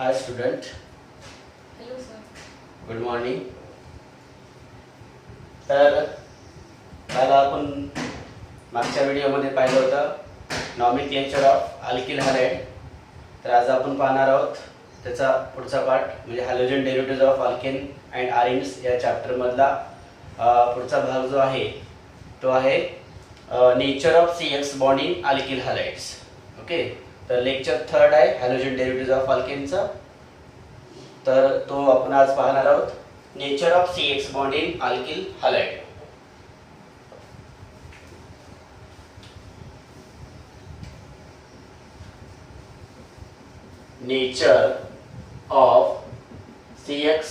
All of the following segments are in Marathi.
Hi student, Hello sir. good morning. तर काल आपण मागच्या व्हिडिओमध्ये पाहिलं होतं नॉमेनक्लेचर ऑफ अल्किल हॅलाइड. तर आज आपण पाहणार आहोत त्याचा पुढचा पार्ट म्हणजे halogen derivative of alkane and arenes या चॅप्टर मधला पुढचा भाग जो आहे तो आहे nature of CX bond in alkyl halides. Okay, तर लेक्चर 3 आहे हॅलोजन डेरिव्हेटिव्ह ऑफ अल्केनचा. तर तो आपण आज पाहणार आहोत nature of CX bond in alkyl halide. Nature of CX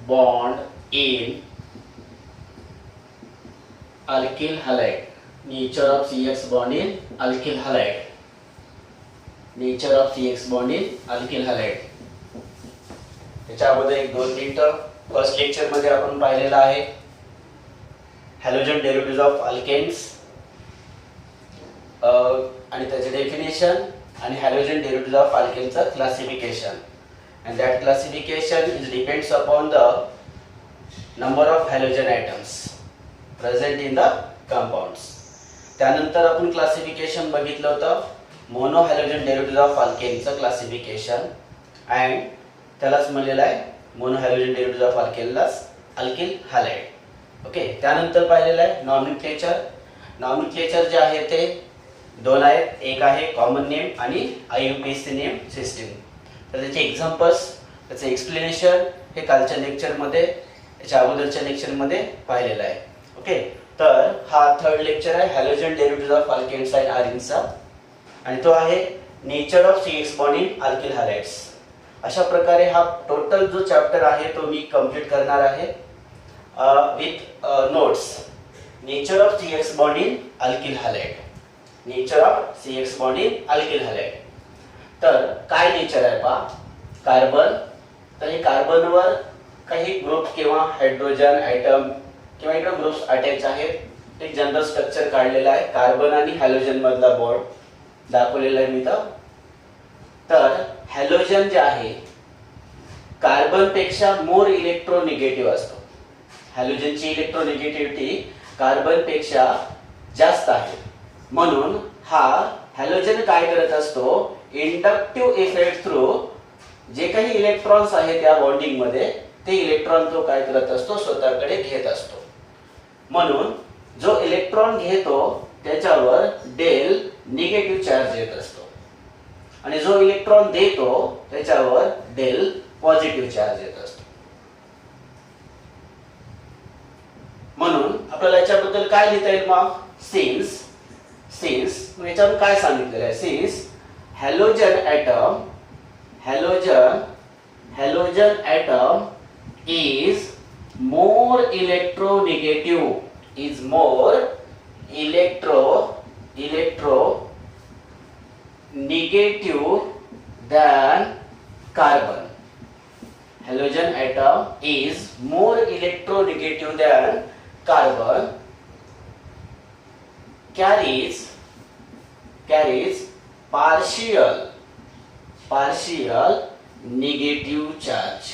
bond in alkyl halide. Nature of CX bond in alkyl halide. Nature of CX bond in alkyl halide. त्याच्या अगोदर एक 2-3 टर्म फर्स्ट लेक्चर मध्ये आपण पाहिलेला आहे हॅलोजन डेरिव्हेटिव्ह ऑफ अल्केन्स आणि त्याचे डेफिनेशन आणि हॅलोजन डेरिव्हेटिव्ह ऑफ अल्केनचं classification. and that classification is depends upon the number of halogen atoms present in the compounds. त्यानंतर आपण क्लासिफिकेशन बघितलं होतं मोनो हॅलोजन डेरिव्हेटिव्ह ऑफ अल्केनचं क्लासिफिकेशन अँड त्यालाच म्हणलेलं आहे मोनो हॅलोजन डेरिव्हेटिव्ह ऑफ अल्केनलाच अल्किल हॅलाइड. ओके, त्यानंतर पाहिलेलं आहे नॉमेनक्लेचर. नॉमेनक्लेचर जे आहे ते दोन आहेत, एक आहे कॉमन नेम आणि IUPAC नेम सिस्टीम. तर त्याचे एक्झाम्पल्स त्याचे एक्सप्लेनेशन हे कालच्या लेक्चरमध्ये याच्या अगोदरच्या लेक्चरमध्ये पाहिलेलं आहे. ओके, तर हा 3rd लेक्चर आहे halogen derivative of alkanes and आरिन्सचा आणि तो आहे nature of CX bond in alkyl halides. अशा प्रकारे हा टोटल जो चॅप्टर आहे तो मी कंप्लीट करणार आहे with notes. Nature of CX bond in alkyl halide. Nature of CX bond in alkyl halide. तर काय नेचर आहे पहा, कार्बन. तर हे कार्बनवर काही ग्रुप किंवा हायड्रोजन ॲटम किंवा इकडे ग्रुप्स अटॅच आहेत. एक जनरल स्ट्रक्चर काढलेला आहे कार्बन आणि हॅलोजन मधला बॉन्ड दाखवलेला आहे मी तर. तर हॅलोजन जे आहे कार्बन पेक्षा मोर इलेक्ट्रोनिगेटिव्ह असतो. हॅलोजनची इलेक्ट्रोनिगेटिव्हिटी कार्बन पेक्षा जास्त आहे. म्हणून हा हॅलोजन काय करत असतो, इंडक्टिव्ह इफेक्ट थ्रू जे काही इलेक्ट्रॉन्स आहेत या बॉन्डिंग मध्ये ते इलेक्ट्रॉन तो काय करत असतो, स्वतःकडे घेत असतो. म्हणून जो इलेक्ट्रॉन घेतो त्याच्यावर डेल निगेटिव्ह चार्ज येत असतो आणि जो इलेक्ट्रॉन देतो त्याच्यावर डेल पॉझिटिव्ह चार्ज येत असतो. म्हणून आपल्याला याच्याबद्दल काय लिहिता येईल मग, सिन्स याच्यावर काय सांगितलेलं आहे, since halogen atom is more electronegative than carbon. Halogen atom is more electronegative than carbon. Carries partial negative charge.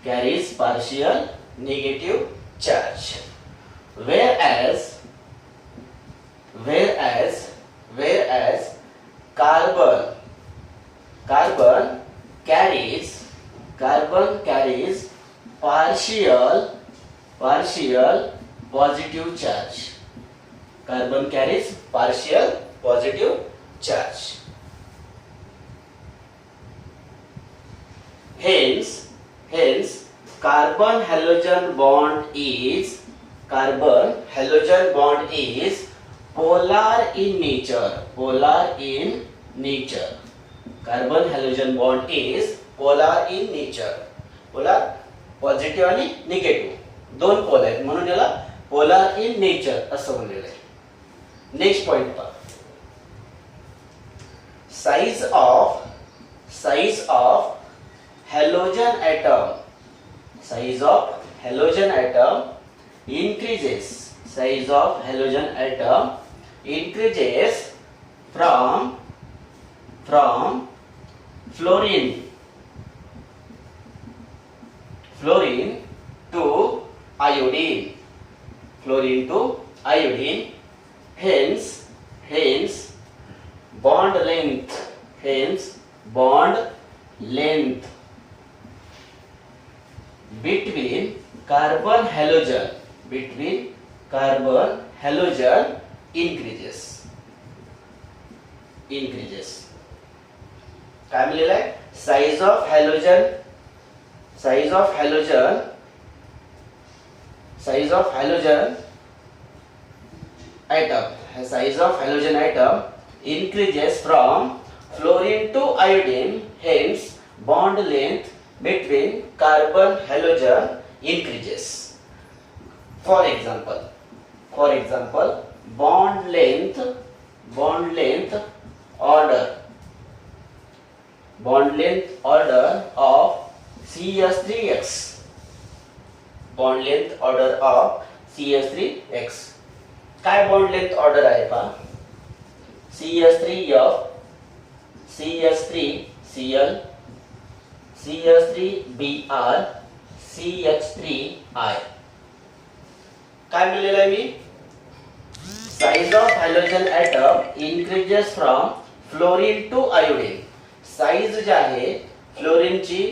Carries partial negative charge. Whereas carbon carries partial positive charge. Carbon carries partial positive charge. Hence carbon halogen bond is polar in nature. Carbon halogen bond is polar in nature. Polar positive आणि निगेटिव्ह दोन पोल आहेत म्हणून याला पोलार इन नेचर असं म्हणलेलं आहे. नेक्स्ट पॉइंट पहा, size of halogen atom increases. Size of halogen atom increases from fluorine fluorine to iodine, fluorine to iodine. Hence bond length, between carbon halogen increases. काय मिळालेलं आहे? Size of halogen atom increases from fluorine to iodine. Hence bond length between carbon halogen increases. For example, bond length order of CH3X. काय बॉन्ड लेंथ ऑर्डर आहे पहा? CH3F, CH3Cl, CH3Br, CH3I. काय मिळालेलं आहे मी? Size of halogen atom increases from fluorine to iodine. Size जी आहे फ्लोरीनची,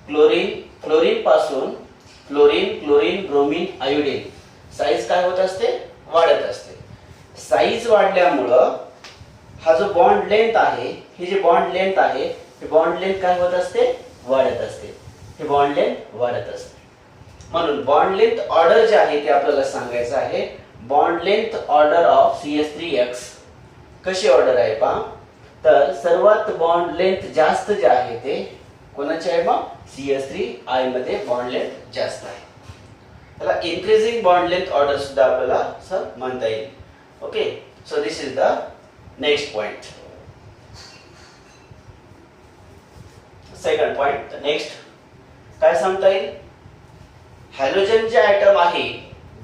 फ्लोरीन पासून क्लोरीन, ब्रोमीन, आयोडीन, साइज काय होत असते? वाढत असते. साइज वाढल्यामुळं हा जो बॉन्ड लेंथ आहे, ही जी बॉन्ड लेंथ आहे, ही बॉन्ड लेंथ काय होत असते? वाढत असते. ही बॉन्ड लेंथ वाढत असते. म्हणून बॉन्ड लेंथ ऑर्डर जे आहे ते आपल्याला सांगायचं आहे. Bond length order of CH3X कशी ऑर्डर आहे पहा? तर सर्वात बॉन्ड लेंथ जास्त जे आहे ते कोणाचे आहे मग? CH3I मध्ये बॉन्ड लेंथ जास्त आहे. त्याला इन्क्रीजिंग बॉन्ड लेंथ ऑर्डर सुद्धा आपल्याला असं म्हणता येईल. Okay, so this is the next point. Second point, next काय सांगता येईल? हॅलोजन जे आयटम आहे,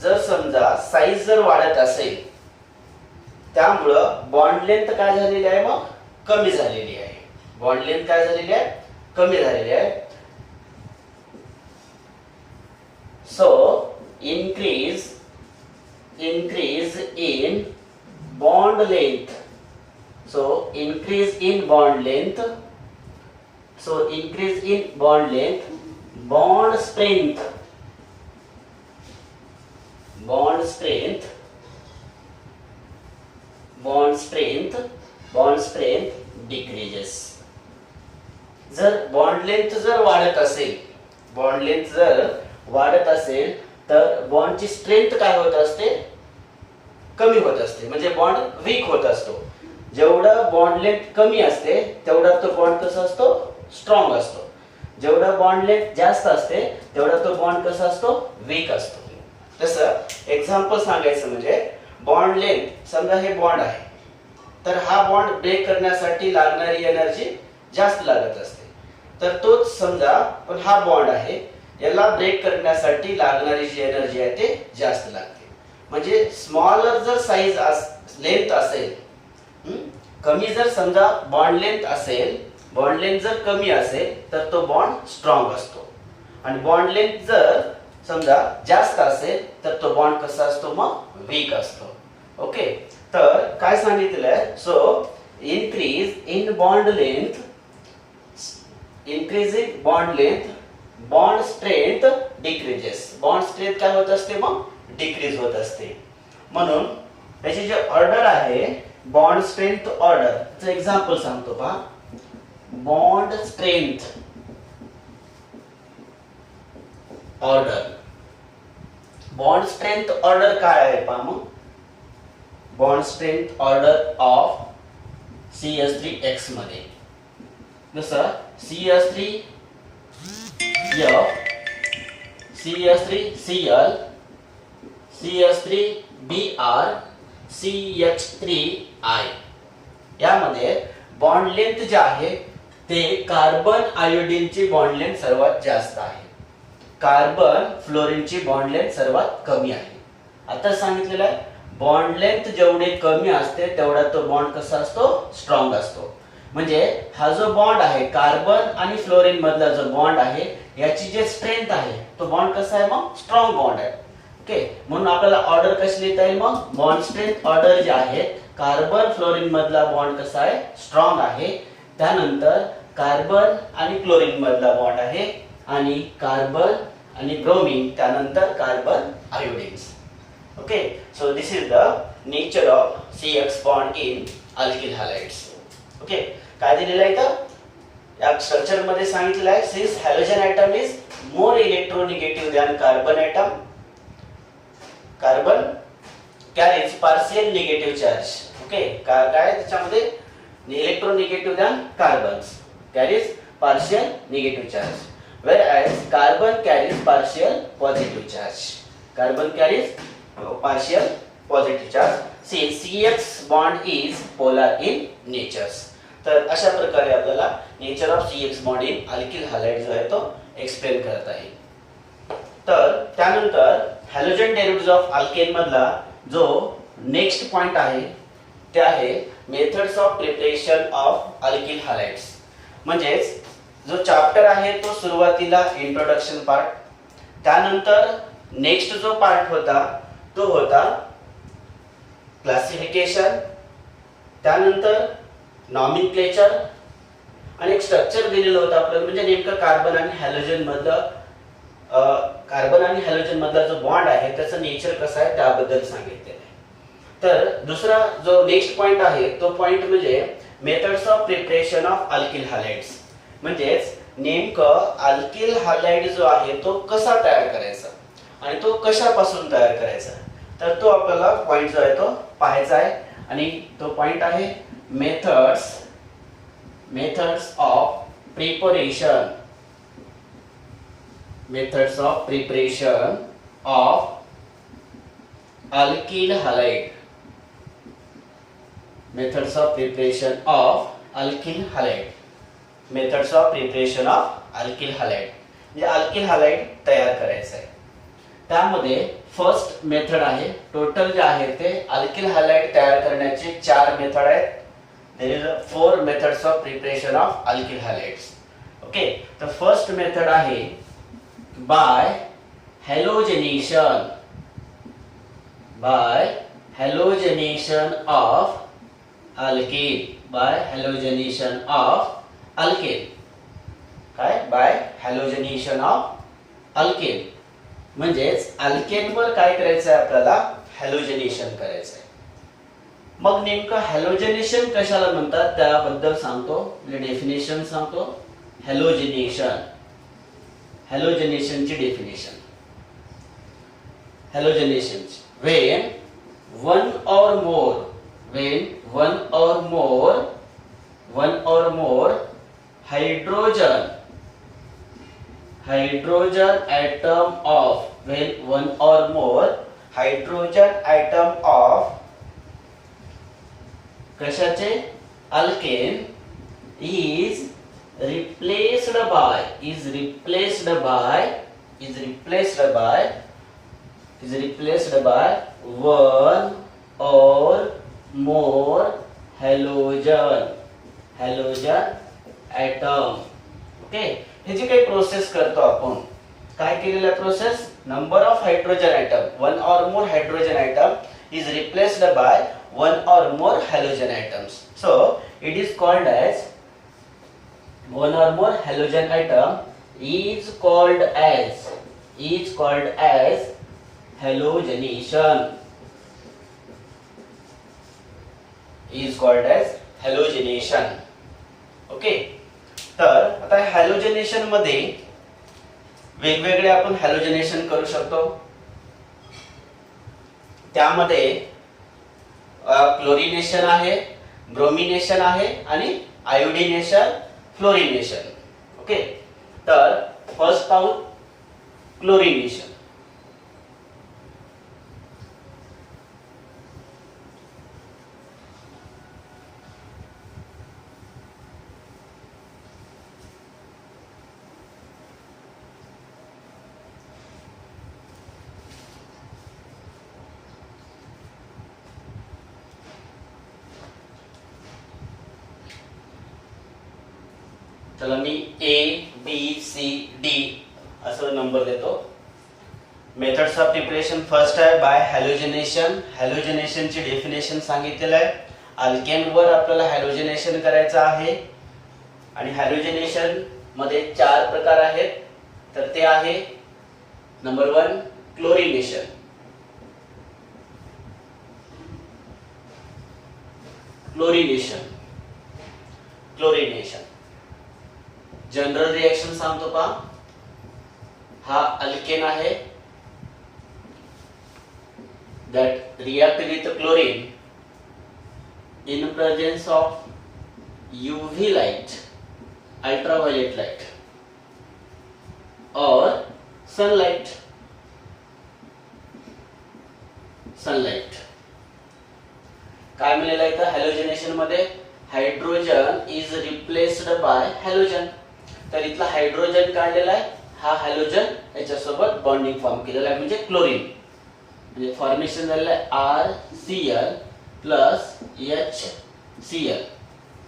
जर समजा साइज जर वाढत असेल, त्यामुळं बॉन्ड लेंथ काय झालेली आहे मग? कमी झालेली आहे. बॉन्ड लेंथ काय झालेली आहे? कमी झालेली आहे. So increase in bond length. So increase in bond length, bond strength decreases. जर बॉन्ड लेंथ जर वाढत असेल, तर बॉन्डची स्ट्रेंथ काय होत असते? कमी होत असते. म्हणजे बॉन्ड वीक होत असतो. जेवढा बॉन्ड लेंथ कमी असते, तेवढा तो बॉन्ड कसा असतो? स्ट्रॉंग असतो. जेवढा बॉन्ड लेंथ जास्त असते, तेवढा तो बॉन्ड कसा असतो? वीक असतो. तसं एक्झाम्पल सांगायचं म्हणजे बॉन्ड लेंथ, समजा हे बॉन्ड आहे, तर हा बॉन्ड ब्रेक करण्यासाठी लागणारी एनर्जी जास्त लागत असते. तर तोच समजा, पण हा बॉन्ड आहे, याला ब्रेक करण्यासाठी लागणारी जी एनर्जी आहे ते जास्त लागते. म्हणजे स्मॉलर जर साइज लेंथ असेल, कमी जर समजा बॉन्ड लेंथ जर कमी असेल, तर तो बॉन्ड स्ट्रॉंग असतो. आणि बॉन्ड लेंथ जर समजा जास्त असेल, तर तो बॉन्ड कसा असतो मग? वीक असतो. ओके, तर काय सांगितलेलं आहे? So increasing bond length, bond strength decreases. Bond strength काय होत असते मग? डिक्रीज होत असते. म्हणून याची जी ऑर्डर आहे, बॉन्ड स्ट्रेंथ ऑर्डर, एक्झाम्पल सांगतो पहा. बॉन्ड स्ट्रेंथ ऑर्डर काय आहे पहा मग? Bond strength order of CH3X मध्ये जसं CH3F, CH3Cl, CH3Br, CH3I. यामध्ये बॉन्ड लेंथ जे आहे ते कार्बन आयोडीनची बॉन्ड लेंथ सर्वात जास्त आहे. कार्बन फ्लोरीनची बॉन्ड लेंथ सर्वात कमी आहे. आता सांगितलेलं आहे, बॉन्ड लेंथ जेवढे कमी असते, तेवढा तो बॉन्ड कसा असतो? स्ट्रॉंग असतो. म्हणजे हा जो बॉन्ड आहे, कार्बन आणि फ्लोरीन मधला जो बॉन्ड आहे, याची जे स्ट्रेंथ आहे तो बॉन्ड कसा आहे मग स्ट्रॉंग बॉन्ड आहे. ओके, म्हणून आपल्याला ऑर्डर कशी लिहिता येईल मग बॉन्ड स्ट्रेंथ ऑर्डर जे आहे कार्बन फ्लोरीन मधला बॉन्ड कसा आहे स्ट्रॉंग आहे. त्यानंतर कार्बन आणि क्लोरीन मधला बॉन्ड आहे आणि कार्बन आणि ब्रोमीन त्यानंतर carbon iodines. Okay, so this is the nature of CX bond in alkyl halides. Okay, काय दिलेलं आहे इथं या स्ट्रक्चर मध्ये सांगितलं आहे since halogen atom is more electronegative than carbon atom, carbon carries partial negative charge. Okay, काय त्याच्यामध्ये electronegative than carbon carries partial negative charge, whereas carbon carries partial positive charge. Carbon carries partial positive charge since CX bond is polar in nature. तर अशा प्रकारे आपल्याला nature of CX bond in alkyl halide जो आहे तो एक्सप्लेन करत आहे. तर त्यानंतर हॅलोजन डेरिव्हेटिव्ह ऑफ अल्केन मधला जो नेक्स्ट पॉइंट आहे ते आहे methods of preparation of alkyl halides. म्हणजेच जो चॅप्टर आहे तो सुरुवातीला इंट्रोडक्शन पार्ट, त्यानंतर नेक्स्ट जो पार्ट होता तो होता क्लासिफिकेशन, त्यानंतर नॉमेनक्लेचर आणि एक स्ट्रक्चर दिलेलं होतं आपल्याला म्हणजे नेमकं कार्बन आणि हॅलोजन मधला जो बॉन्ड आहे त्याचं नेचर कसं आहे त्याबद्दल सांगितलेलं आहे. तर दुसरा जो नेक्स्ट पॉइंट आहे तो पॉइंट म्हणजे methods of preparation of alkyl halides. म्हणजेच नेमकं अल्किल हॅलाइड जो आहे तो कसा तयार करायचा आणि तो कशापासून तयार करायचा, तर तो आपल्याला पॉइंट जो आहे तो पाहायचा आहे आणि तो पॉइंट आहे methods of preparation of alkyl halide. Methods of preparation of alkyl halide. Methods of preparation of alkyl halide म्हणजे अल्किल हॅलाइड तयार करायचं आहे. त्यामध्ये फर्स्ट मेथड आहे, टोटल जे आहे ते अल्किल हॅलाइड तयार करण्याचे 4 मेथड आहेत. There is 4 methods of preparation of alkyl halides. Okay, तर फर्स्ट मेथड आहे by halogenation of alkane. By halogenation of alkane. काय बाय हॅलोजनेशन ऑफ अल्केन म्हणजेच अल्केनवर काय करायचं आहे आपल्याला हॅलोजनेशन करायचं आहे. मग नेमकं हॅलोजनेशन कशाला म्हणतात त्याबद्दल सांगतो, म्हणजे डेफिनेशन सांगतो. हॅलोजनेशनची definition. Halogenation when one or more hydrogen atom of कशाचे alkane is replaced by one or more halogen atom. Okay, हे जे काही प्रोसेस करतो आपण काय केलेला process, number of hydrogen atom, one or more hydrogen atom is replaced by one or more halogen atoms. So it is called as one or more halogen atom is called as halogenation. Okay, तर आता हॅलोजनेशन मध्ये वेगवेगळे आपण हॅलोजनेशन करू शकतो. त्यामध्ये क्लोरिनेशन आहे, ब्रोमिनेशन आहे आणि आयोडिनेशन, फ्लोरिनेशन. ओके, तर फर्स्ट पाहू क्लोरिनेशन. चला मी A B C D असं नंबर देतो. मेथड्स ऑफ प्रिपरेशन फर्स्ट आहे बाय हॅलोजनेशन. हॅलोजनेशनची डेफिनेशन सांगितलेलं आहे. अल्केनवर आपल्याला हॅलोजनेशन करायचं आहे आणि हॅलोजनेशन मध्ये 4 प्रकार आहेत. तर ते आहे number 1 chlorination. Chlorination general reaction सांगतो का. हा अल्केन आहे that react with chlorine in presence of UV light, ultraviolet light or sunlight. काय मिळालं आहे तर हॅलोजनेशन मध्ये hydrogen is replaced bye halogen. तर इथला हायड्रोजन काढलेला आहे, हा हॅलोजन याच्यासोबत बॉन्डिंग फॉर्म केलेला आहे म्हणजे क्लोरीन. म्हणजे फॉर्मेशन झालेलं आहे RCl प्लस HCl,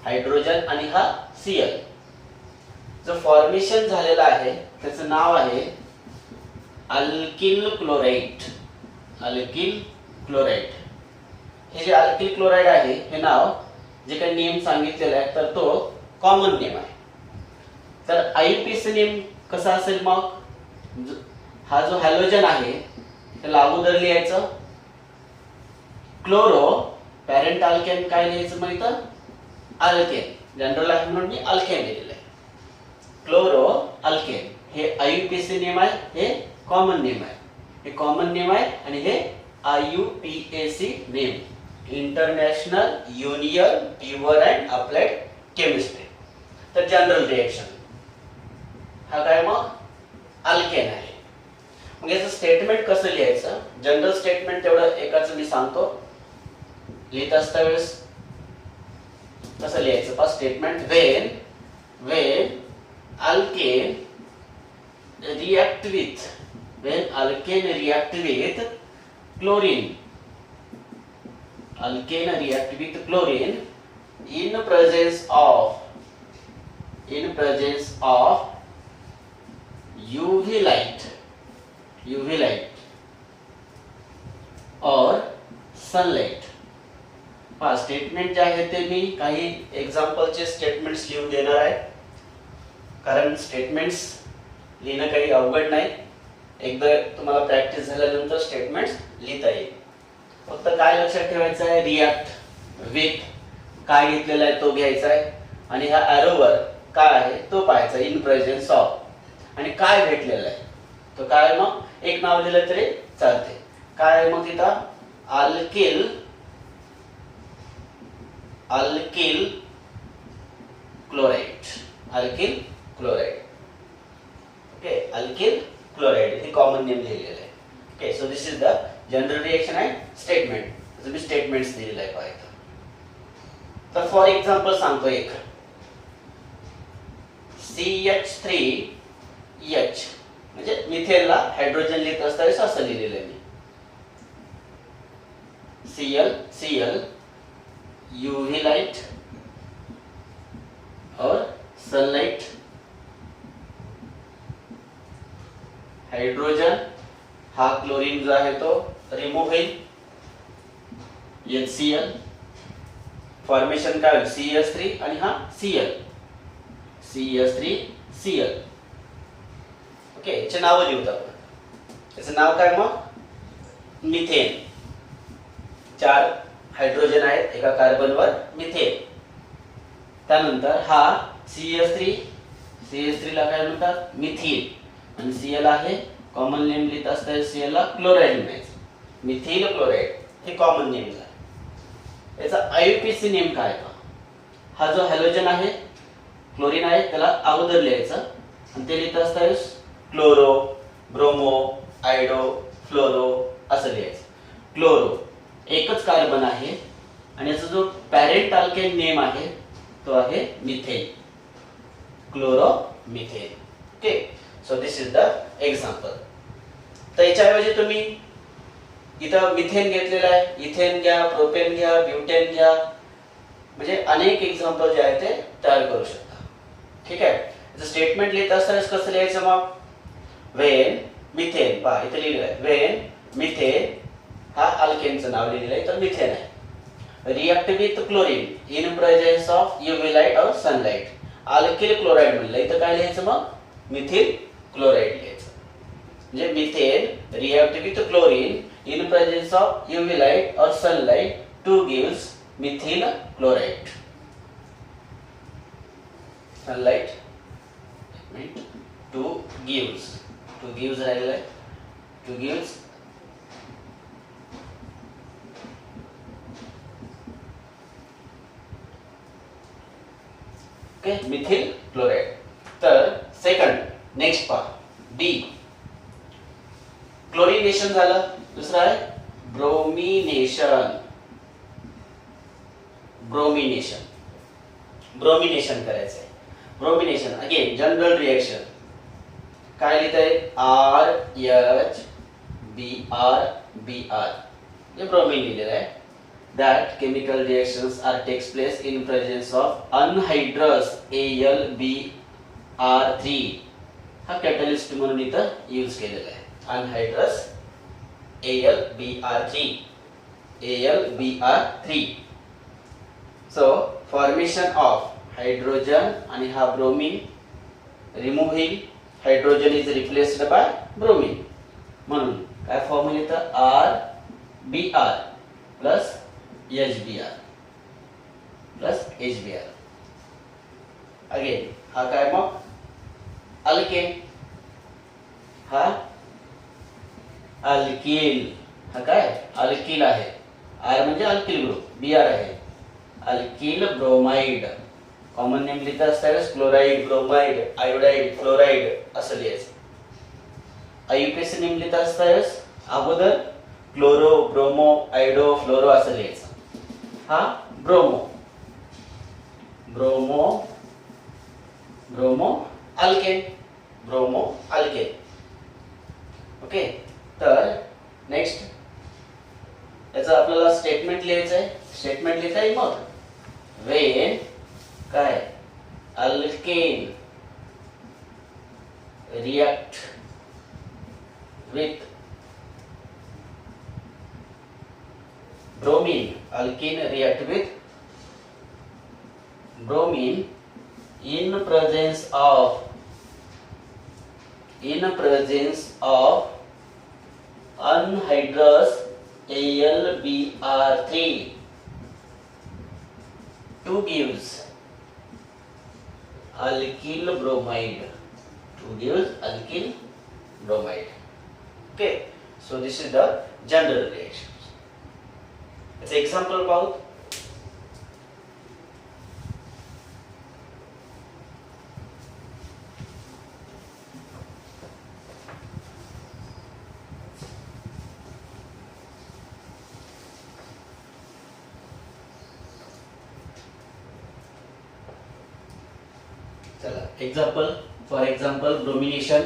हायड्रोजन आणि हा Cl. जो फॉर्मेशन झालेला आहे त्याचं नाव आहे अल्किल क्लोराइड. Alkyl chloride. हे जे अल्किल क्लोराइड आहे हे नाव जे काही नेम सांगितलेलं आहे तर तो कॉमन नेम आहे. तर IUPAC नेम कसा असेल मग. हा जो हॅलोजन आहे त्याला अगोदर लिहायचं क्लोरो, पॅरेंट अल्केन काय लिहायचं माहित अल्केन. जनरल आहे म्हणून मी अल्केन लिहिलेलं आहे. क्लोरो अल्केन हे IUPAC नेम आहे, हे कॉमन नेम आहे. हे कॉमन नेम आहे आणि हे IUPAC name, international union pure and applied chemistry. तर जनरल रिएक्शन हा काय मग अल्केन आहे. मग याचं स्टेटमेंट कसं लिहायचं. जनरल स्टेटमेंट तेवढं एकाच मी सांगतो. लिहित असता वेळेस कसं लिहायचं पहा statement. Wien alkane react with chlorine, in presence of UV light or sunlight. पहा स्टेटमेंट जे आहे ते मी काही एक्झाम्पलचे स्टेटमेंट्स लिहून देणार आहे, कारण स्टेटमेंट्स लिहिणं काही अवघड नाही. एकदा तुम्हाला प्रॅक्टिस झाल्यानंतर स्टेटमेंट्स लिहिता येईल. फक्त काय लक्षात ठेवायचं आहे, रिॲक्ट विथ काय घेतलेला आहे तो घ्यायचा आहे आणि ह्या ॲरोवर काय आहे तो पाहायचा इन प्रेझेन्स ऑफ. आणि काय भेटलेलं आहे तो काय, मग एक नाव लिहिलं तरी चालते. काय आहे मग तिथं alkyl chloride. Okay, alkyl chloride हे कॉमन नेम लिहिलेलं आहे. Okay, so this is the general reaction and statement. तुम्ही स्टेटमेंट्स दिलेलं आहे पाहिजे. तर फॉर एक्झाम्पल सांगतो एक CH3H म्हणजे मिथेनला हायड्रोजन लिहित असताना असं लिहिलेलं आहे मी. Cl UV लाइट और सनलाइट, हाइड्रोजन हा क्लोरीन जो आहे तो रिमूव्ह होईल. HCl फॉर्मेशन काय होईल CH3 आणि हा Cl, CH3Cl. ओके, याचे नाव लिहूत आपण. याचं नाव काय मग मिथेन. 4 हायड्रोजन आहेत एका कार्बनवर, मिथेन. त्यानंतर हा CH3 ला काय म्हणतात मिथिल आणि Cl आहे कॉमन नेम लिहित असताना Cl ला क्लोराइड म्हणायचं. मिथिल क्लोराइड हे कॉमन नेम झालं. याचा IUPAC नेम काय आहे. हा जो हॅलोजन आहे क्लोरीन आहे त्याला अगोदर लिहायचं आणि ते लिहित असताना क्लोरो, ब्रोमो, आयडो, फ्लोरो असं लिहायचं. क्लोरो एकच कार्बन आहे आणि याचा जो पॅरेंट अल्केन नेम आहे तो आहे methane, chloromethane. Okay, so this is the example. तर याच्याऐवजी तुम्ही इथं मिथेन घेतलेला आहे, इथेन घ्या, प्रोपेन घ्या, ब्युटेन घ्या, म्हणजे अनेक एक्झाम्पल जे आहे ते तयार करू शकता. ठीक आहे. स्टेटमेंट लिहित असताना कसं लिहायचं मग वेन मिथेन, पहा इथे लिहिलेलं आहे वेन मिथेन, हा अल्केनचं नाव लिहिलेलं आहे तर मिथेन आहे. React with chlorine in presence of UV light or sunlight. Alkyl chloride म्हणलं इथं काय लिहायचं मग मिथिल क्लोराईड लिहायचं. म्हणजे methane react with chlorine in presence of UV light or sunlight to gives methyl chloride. Sunlight to gives राहिलेलं आहे to gives okay methyl chloride. तर सेकंड नेक्स्ट पहा डी क्लोरिनेशन झालं. दुसरं आहे ब्रोमिनेशन. ब्रोमिनेशन करायचंय. Bromination again general reaction. काय लिहित आहे RHBr हे ब्रोमिन लिहिलेलं आहे. That chemical reactions are takes place in presence of anhydrous AlBr3. हा कॅटलिस्ट म्हणून इथं यूज केलेला आहे. anhydrous AlBr3. So formation of hydrogen आणि हा ब्रोमीन रिमूव्ह होईल. Hydrogen is replaced bye bromine म्हणून काय फॉर्म्युला येतं RBr plus HBr plus HBr. Again हा काय मग अल्केन, हा अल्किल, हा काय अल्किल आहे. आर म्हणजे अल्किल ग्रुप, Br आहे अल्किल ब्रोमाइड. कॉमन नेम लिहित असताना क्लोराइड, ब्रोमाइड, आयोडाइड, फ्लोराइड असं लिहायचं. IUPAC नेम लिहित असताना अगोदर क्लोरो, ब्रोमो, आयडो, फ्लोरो असं लिहायचं. हा ब्रोमो अल्केन. ओके. तर नेक्स्ट याचं आपल्याला स्टेटमेंट लिहायचं आहे. स्टेटमेंट लिहिता येईल मग वेन काय alkane react with bromine, alkene react with bromine in presence of anhydrous AlBr3 2 gives alkyl bromide. Okay, so this is the general reaction. It's example पाहू. चला एक्झाम्पल. For example bromination.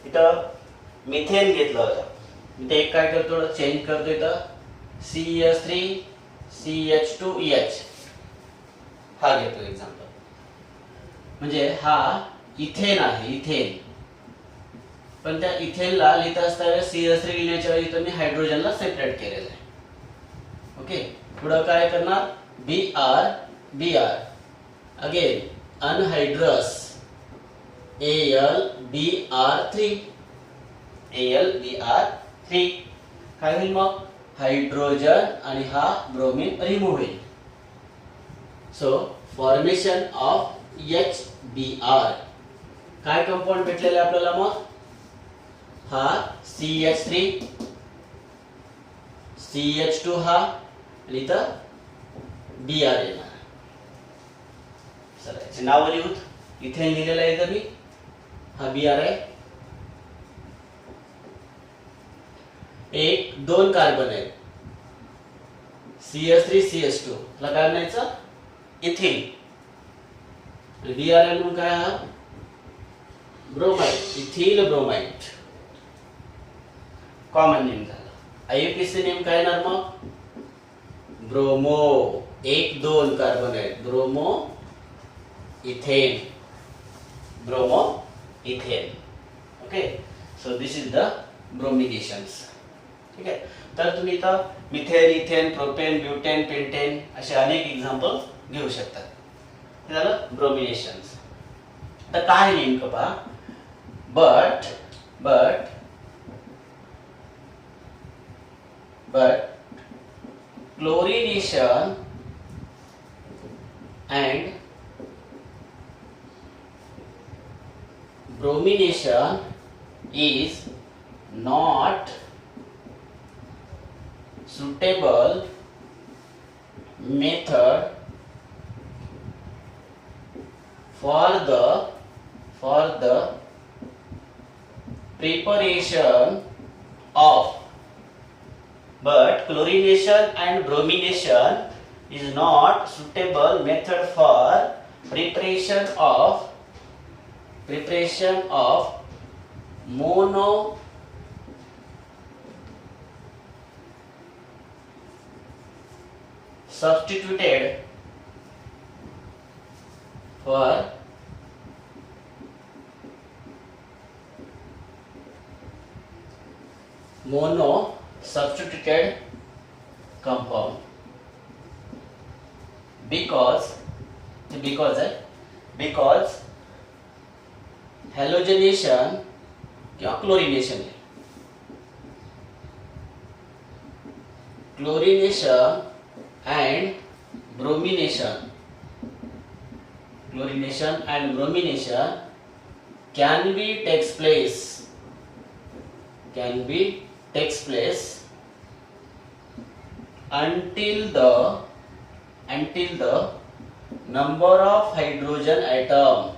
इथं मिथेन घेतलं होतं. इथे एक काय करतो चेंज करतो इथं CH3 CH2EH हा घेतो एक्झाम्पल. म्हणजे हा इथेन आहे इथेन, पण त्या इथेनला लिहित असताना CH3 लिहिण्याच्या वेळी इथं मी हायड्रोजनला सेपरेट केलेलं आहे. ओके. पुढं काय करणार Br अगेन अनहायड्रस AlBr3 काय होईल मग हायड्रोजन आणि हा ब्रोमीन रिमूव्ह होईल. सो फॉर्मेशन ऑफ HBr काय कंपाऊंड भेटलेलं आहे आपल्याला मग हा CH3 CH2 हा आणि इथं Br येणार. चला याचे नाव लिहूत. इथेन लिहिलेलं आहे इथं मी, हा Br आहे. एक दोन कार्बन आहेत CH3 CH2 ला काय म्हणायचं इथिन. Br म्हणून काय हा bromide, ethyl bromide common name झाला. IUPAC नेम काय येणार मग ब्रोमो. एक दोन कार्बन आहेत bromo ethane. Okay, so this is the brominations. ठीक आहे. तर तुम्ही इथं methane, ethane, propane, butane, pentane असे अनेक एक्झाम्पल घेऊ शकतात. हे झालं ब्रोमिनेशन्स. तर काय आहे नेमकं पहा. but chlorination and bromination is not suitable method for the preparation of. But chlorination and bromination is not suitable method for preparation of mono substituted for mono substituted compound because halogenation किंवा chlorination and bromination can be takes place until the number of hydrogen atom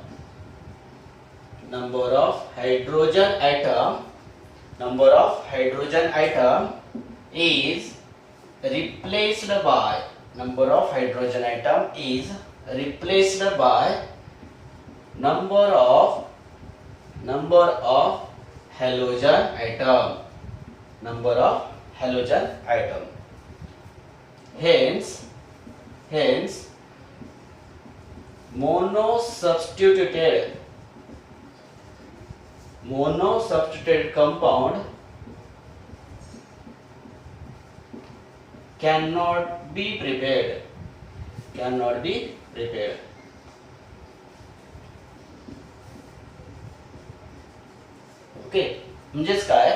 is replaced by number of halogen atom hence mono substituted compound cannot be prepared. Okay, म्हणजेच काय,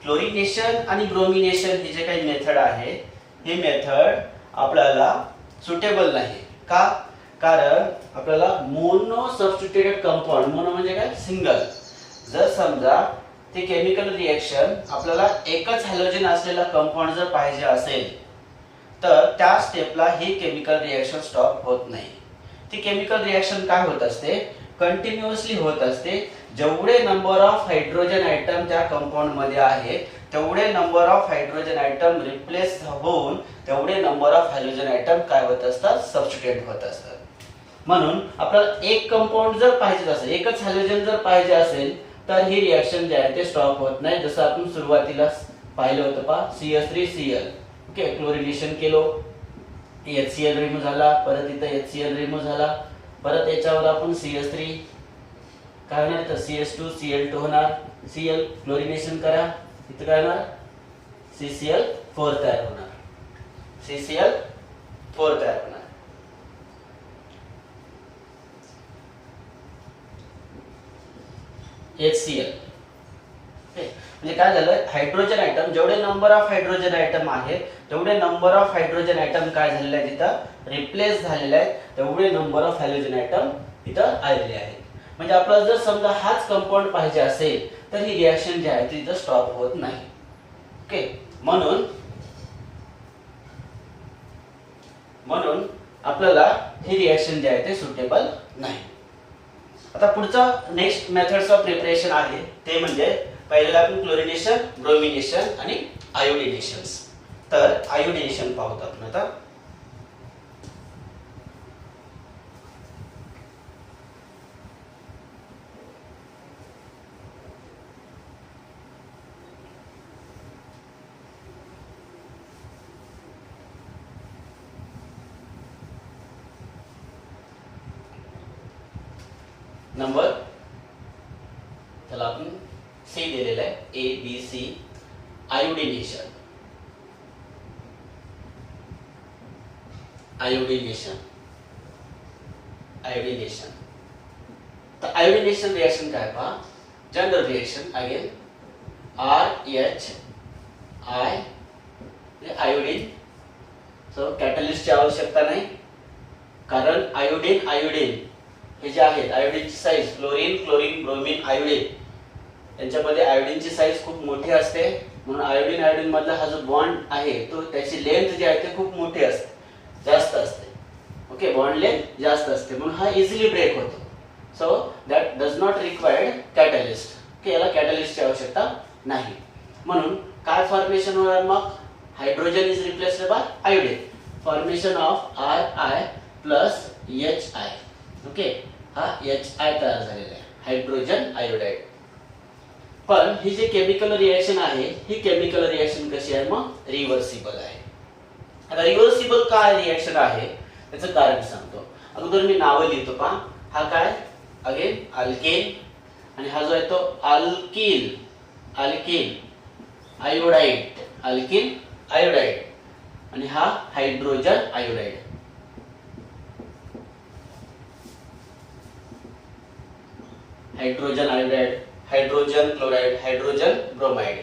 क्लोरिनेशन आणि ब्रोमिनेशन ही जे काही मेथड आहे, ही मेथड आपल्याला सुटेबल नाही. का? कारण आपल्याला मोनो सबस्टिट्यूटेड कंपाऊंड, मोनो म्हणजे काय, सिंगल. जर समजा ते केमिकल रिएक्शन आपल्याला एकच हॅलोजन असलेला कंपाऊंड जर पाहिजे असेल तर त्या स्टेपला ही केमिकल रिएक्शन स्टॉप होत नाही. ती केमिकल रिएक्शन काय होत असते, कंटिन्युअसली होत असते. जेवढे नंबर ऑफ हायड्रोजन आयटम त्या कंपाऊंड मध्ये आहेत तेवढे number of hydrogen item replace होऊन तेवढे नंबर ऑफ हॅलोजन आयटम काय होत असतात, सबस्टिट्यूट होत असतात. म्हणून आपल्याला एक कंपाऊंड जर पाहिजे असेल, एकच हॅलोजन जर पाहिजे असेल तर ही रिएक्शन जे आहे ते स्टॉप होत नाही. जसं आपण सुरुवातीला पाहिलं होतं पहा, CH3Cl. ओके, क्लोरिनेशन केलो, HCl रिमूव्ह झाला, परत इथं HCl रिमूव्ह झाला, परत याच्यावर आपण CH3 काय होणार, तर CH2Cl2 होणार. Cl क्लोरिनेशन करा, इथं काय होणार, CCl4 तयार होणार. HCl. म्हणजे काय झालं, हायड्रोजन आयटम जेवढे नंबर ऑफ हायड्रोजन आयटम आहे तेवढे नंबर ऑफ हायड्रोजन आयटम काय झालेले आहेत, तिथं रिप्लेस झालेले आहेत. तेवढे नंबर ऑफ हॅलोजन आयटम तिथं आलेले आहेत. म्हणजे आपल्याला जर समजा हाच कंपाऊंड पाहिजे असेल तर ही रिएक्शन जी आहे ती इथं स्टॉप होत नाही. ओके, म्हणून आपल्याला ही रिएक्शन जी आहे ते सुटेबल नाही. आता पुढचा नेक्स्ट मेथड्स ऑफ प्रिपरेशन आहे ते म्हणजे पहिल्याला आपण क्लोरिनेशन, ब्रोमिनेशन आणि आयोडिनेशन्स. तर आयोडिनेशन पाहूत आपण आता. नंबर, चला आपण सी दिलेलं आहे, A B C. Iodination, iodination, iodination. तर आयोडिनेशन रिएक्शन काय पहा, general reaction again RH I iodine. So कॅटलिस्टची आवश्यकता नाही, कारण आयोडीन हे जे आहेत आयोडीनची size fluorine, chlorine, bromine, iodine यांच्यामध्ये आयोडीनची साईज खूप मोठी असते, म्हणून आयोडीन मधला हा जो बॉन्ड आहे तो त्याची लेंथ जी आहे ते खूप मोठी असते, जास्त असते. ओके, बॉन्ड लेंथ जास्त असते म्हणून हा इझिली ब्रेक होतो. So that does not required catalyst. Okay, याला कॅटलिस्टची आवश्यकता नाही. म्हणून काय फॉर्मेशन होणार मग, hydrogen is replaced bye iodine, formation of RI plus HI. Okay, हा HI तयार झालेला आहे, हायड्रोजन आयोडाइड. पण ही जी केमिकल रिएक्शन आहे ही केमिकल रिएक्शन कशी आहे मग, रिव्हर्सिबल आहे. आता रिव्हर्सिबल काय रिएक्शन आहे त्याचं कारण सांगतो. अगोदर मी नाव लिहितो पहा. हा काय, अगेन अल्केन, आणि हा जो आहे तो alkyl, alkyl iodide, alkyl iodide, आणि हा hydrogen iodide. Hydrogen iodide, hydrogen chloride, hydrogen bromide.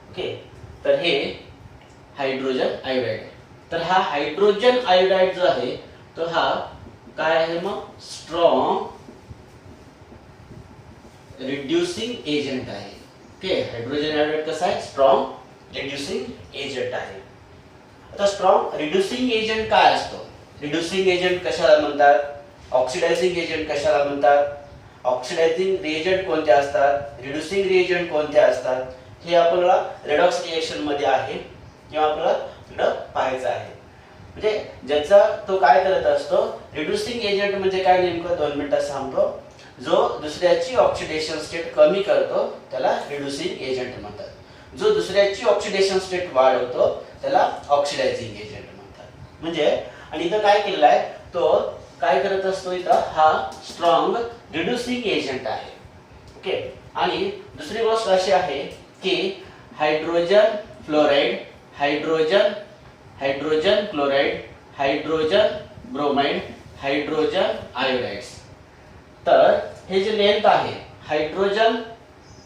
Okay, तर हे हायड्रोजन आयोडाइड. तर हा हायड्रोजन आयोडाइड जो आहे तो हा काय आहे मग, स्ट्रॉंग रिड्यूसिंग एजंट आहे. ओके, हायड्रोजन आयोडाइड कसा आहे, स्ट्रॉंग रिड्यूसिंग एजंट आहे. आता स्ट्रॉंग रिड्यूसिंग एजंट काय असतो, रिड्यूसिंग एजंट कशाला म्हणतात, ऑक्सिडायझिंग एजंट कशाला म्हणतात, ऑक्सिडायझिंग रिएजंट कोणते असतात, रिड्यूसिंग रिएजंट कोणते असतात, हे आपल्याला रेडॉक्स रिएक्शन मध्ये आहे किंवा आपल्याला इकडं पाहायचं आहे. म्हणजे ज्याचा तो काय करत असतो, रिड्यूसिंग एजंट म्हणजे काय नेमकं 2 मिनिटात सांगतो. जो दुसऱ्याची ऑक्सिडेशन स्टेट कमी करतो त्याला रिड्यूसिंग एजंट म्हणतात. जो दुसऱ्याची ऑक्सिडेशन स्टेट वाढवतो त्याला ऑक्सिडायझिंग एजंट म्हणतात. म्हणजे आणि इथं काय केलेलं आहे, तो काय करत असतो, इथं हा स्ट्रॉंग रिड्यूसिंग एजंट आहे. ओके, आणि दुसरी गोष्ट अशी आहे की hydrogen fluoride, hydrogen chloride, hydrogen bromide, hydrogen iodides. तर हे जे लेंथ आहे hydrogen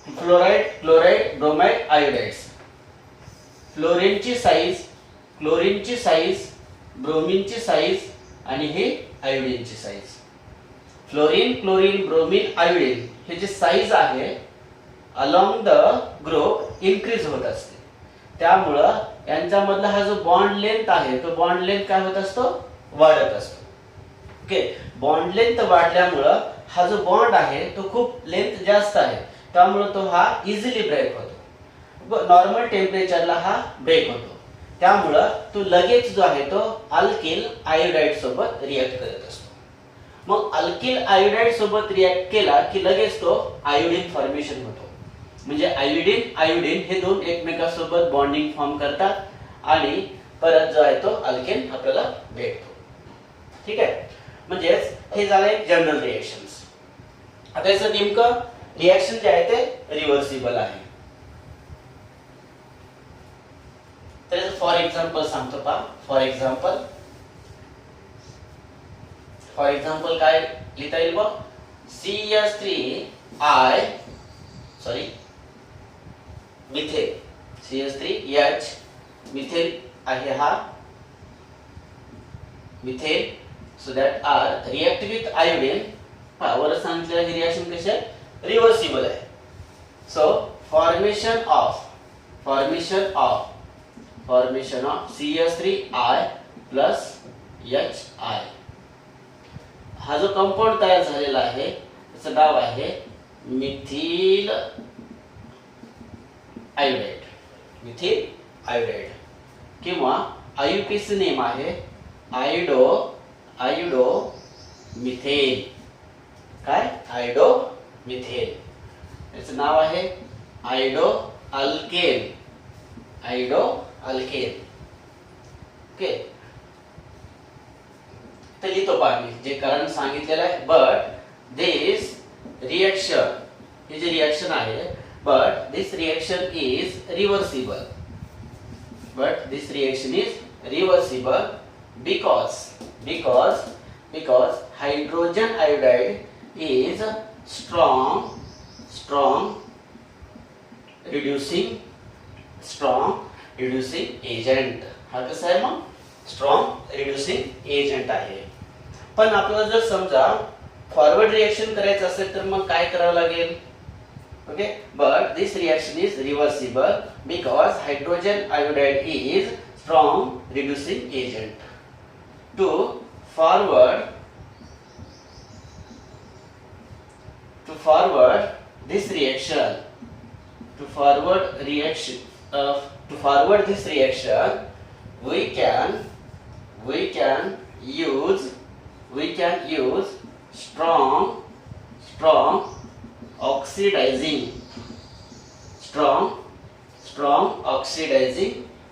fluoride, chloride, bromide, iodides, फ्लोरीनची साईज, क्लोरीनची साईज, ब्रोमीनची साईज आणि हे आयोडीनची size. Fluorine, chlorine, bromine, iodine हे जे साईज आहे अलॉंग द ग्रुप इन्क्रीज होत असते. त्यामुळं यांच्यामधला हा जो बॉन्ड लेंथ आहे तो बॉन्ड लेंथ काय होत असतो, वाढत असतो. ओके, बॉन्ड लेंथ वाढल्यामुळं हा जो बॉन्ड आहे तो खूप लेंथ जास्त आहे, त्यामुळे तो हा इझिली ब्रेक होतो. नॉर्मल टेम्परेचरला हा ब्रेक होतो. त्यामुळं तो लगेच जो आहे तो अल्किल आयोडाइड सोबत रिएक्ट करत असतो. मग अल्किल आयोडाइड सोबत रिएक्ट केला की लगेच तो आयोडीन फॉर्मेशन होतो. म्हणजे आयोडीन हे दोन एकमेकांसोबत बॉन्डिंग फॉर्म करतात आणि परत जो आहे तो अल्केन आपल्याला भेटतो. ठीक आहे, म्हणजे हे झाले जनरल रिएक्शन्स. आता याचं नेमकं रिएक्शन जे आहे ते रिव्हर्सिबल आहे. तर फॉर एक्झाम्पल सांगतो पहा. फॉर एक्झाम्पल काय लिहिता येईल बघ, मिथेन, CH3H मिथेन आहे हा methane. So that are react with iodine. वर सांगितलेलं ही रिएक्शन कशी आहे, रिव्हर्सिबल आहे. So formation of CH3I plus HI. हा जो कंपाऊंड तयार झालेला आहे त्याचं नाव आहे मिथिल आयोडाइड किंवा IUPAC नेम आहे आयोडो मिथेन. काय, आयोडो मिथेन. याचं नाव आहे आयोडो अल्केन. ओके, तर लिहितो पहा मी जे कारण सांगितलेलं आहे. बट दिस रिएक्शन, हे जे रिएक्शन आहे but this reaction is reversible. But this reaction is reversible because hydrogen iodide is strong reducing agent. हा कसा आहे मग स्ट्रॉंग रिड्युसिंग एजंट आहे. पण आपल्याला जर समजा फॉरवर्ड रिएक्शन करायचं असेल तर मग काय करावं लागेल. Okay, but this reaction is reversible because hydrogen iodide is strong reducing agent. To forward this reaction, to forward this reaction, we can use strong oxidizing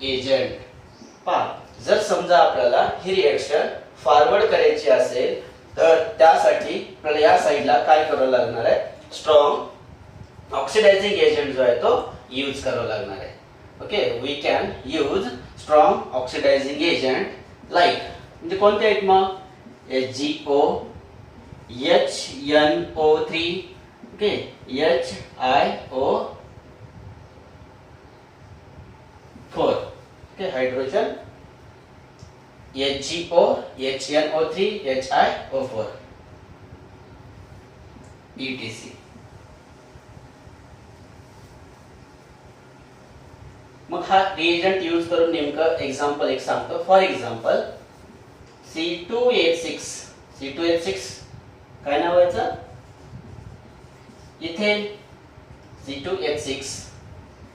agent. पहा, जर समजा आपल्याला ही रिएक्शन फॉरवर्ड करायची असेल तर त्यासाठी आपल्याला या साइडला काय करावं लागणार आहे, स्ट्रॉंग ऑक्सिडायझिंग एजंट जो आहे तो यूज करावा लागणार आहे. Okay, we can use strong oxidising agent like म्हणजे कोणते आहेत मग HgO, HNO3, okay, HiO4, okay, hydrogen HgO, HNO3, HiO4 etc. मग हा रिएजंट यूज करून नेमकं एक्झाम्पल एक सांगतो. फॉर एक्झाम्पल C2H6 काय नाव आहे याचं, ethane. C2H6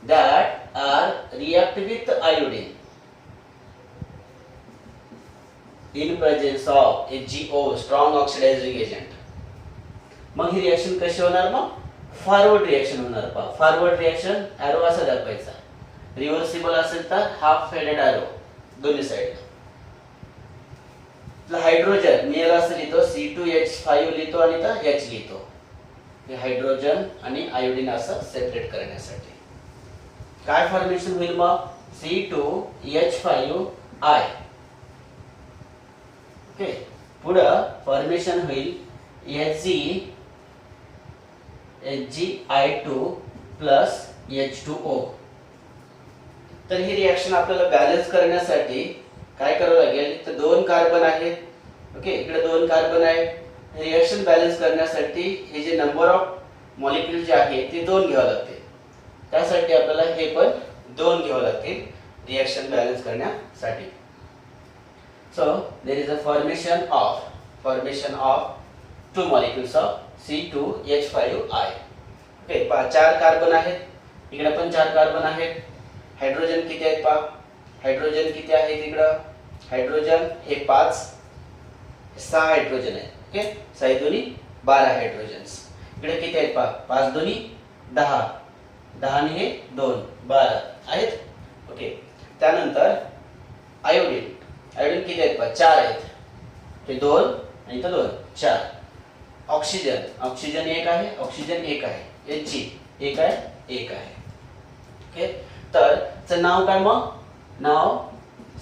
that are react with iodine in presence of HgO, strong oxidizing agent. मग ही रिएक्शन कशी होणार, मग फॉरवर्ड रिएक्शन होणार. पहा, फॉरवर्ड रिएक्शन एरो असा दाखवायचा, रिव्हर्सिबल असेल तर हाफ फेडेड एरो दोन्ही साइड. हाइड्रोजन मी याला असं लिहितो C2H5 लिहितो आणि इथं H लिहितो, हे हाइड्रोजन आणि आयोडीन असं सेपरेट करण्यासाठी. काय फॉर्मेशन होईल मग C2H5I. ओके, पुढं फॉर्मेशन होईल Hg2 प्लस H2O. तर ही रिएक्शन आपल्याला बॅलन्स करण्यासाठी काय करावं लागेल, इथे दोन कार्बन आहेत. ओके, इकडे दोन कार्बन आहेत. रिएक्शन बॅलन्स करण्यासाठी हे जे नंबर ऑफ मॉलिक्यूल जे आहे ते दोन घ्यावे लागतील. त्यासाठी आपल्याला हे पण दोन घ्यावे लागतील रिएक्शन बॅलन्स करण्यासाठी. So there is a formation of two molecules of C2H5I. Okay, पहा, चार कार्बन आहेत, इकडे पण चार कार्बन आहेत. हाइड्रोजन किती आहेत पहा, हाइड्रोजन किती आहेत इकडं, हाइड्रोजन हे 5, 6 हाइड्रोजन आहेत. ओके, 6 दुनी 12 हाइड्रोजन्स. इकडे किती आहेत पहा, 5 दुनी 10, 10 आणि हे 2 12 आहेत. ओके, त्यानंतर आयोडीन किती आहेत पहा, 4 आहेत, ते 2 आणि इथं 2, 4. ऑक्सिजन एक आहे, Hg एक आहे. ओके, तर चं नाव काय, मग नाव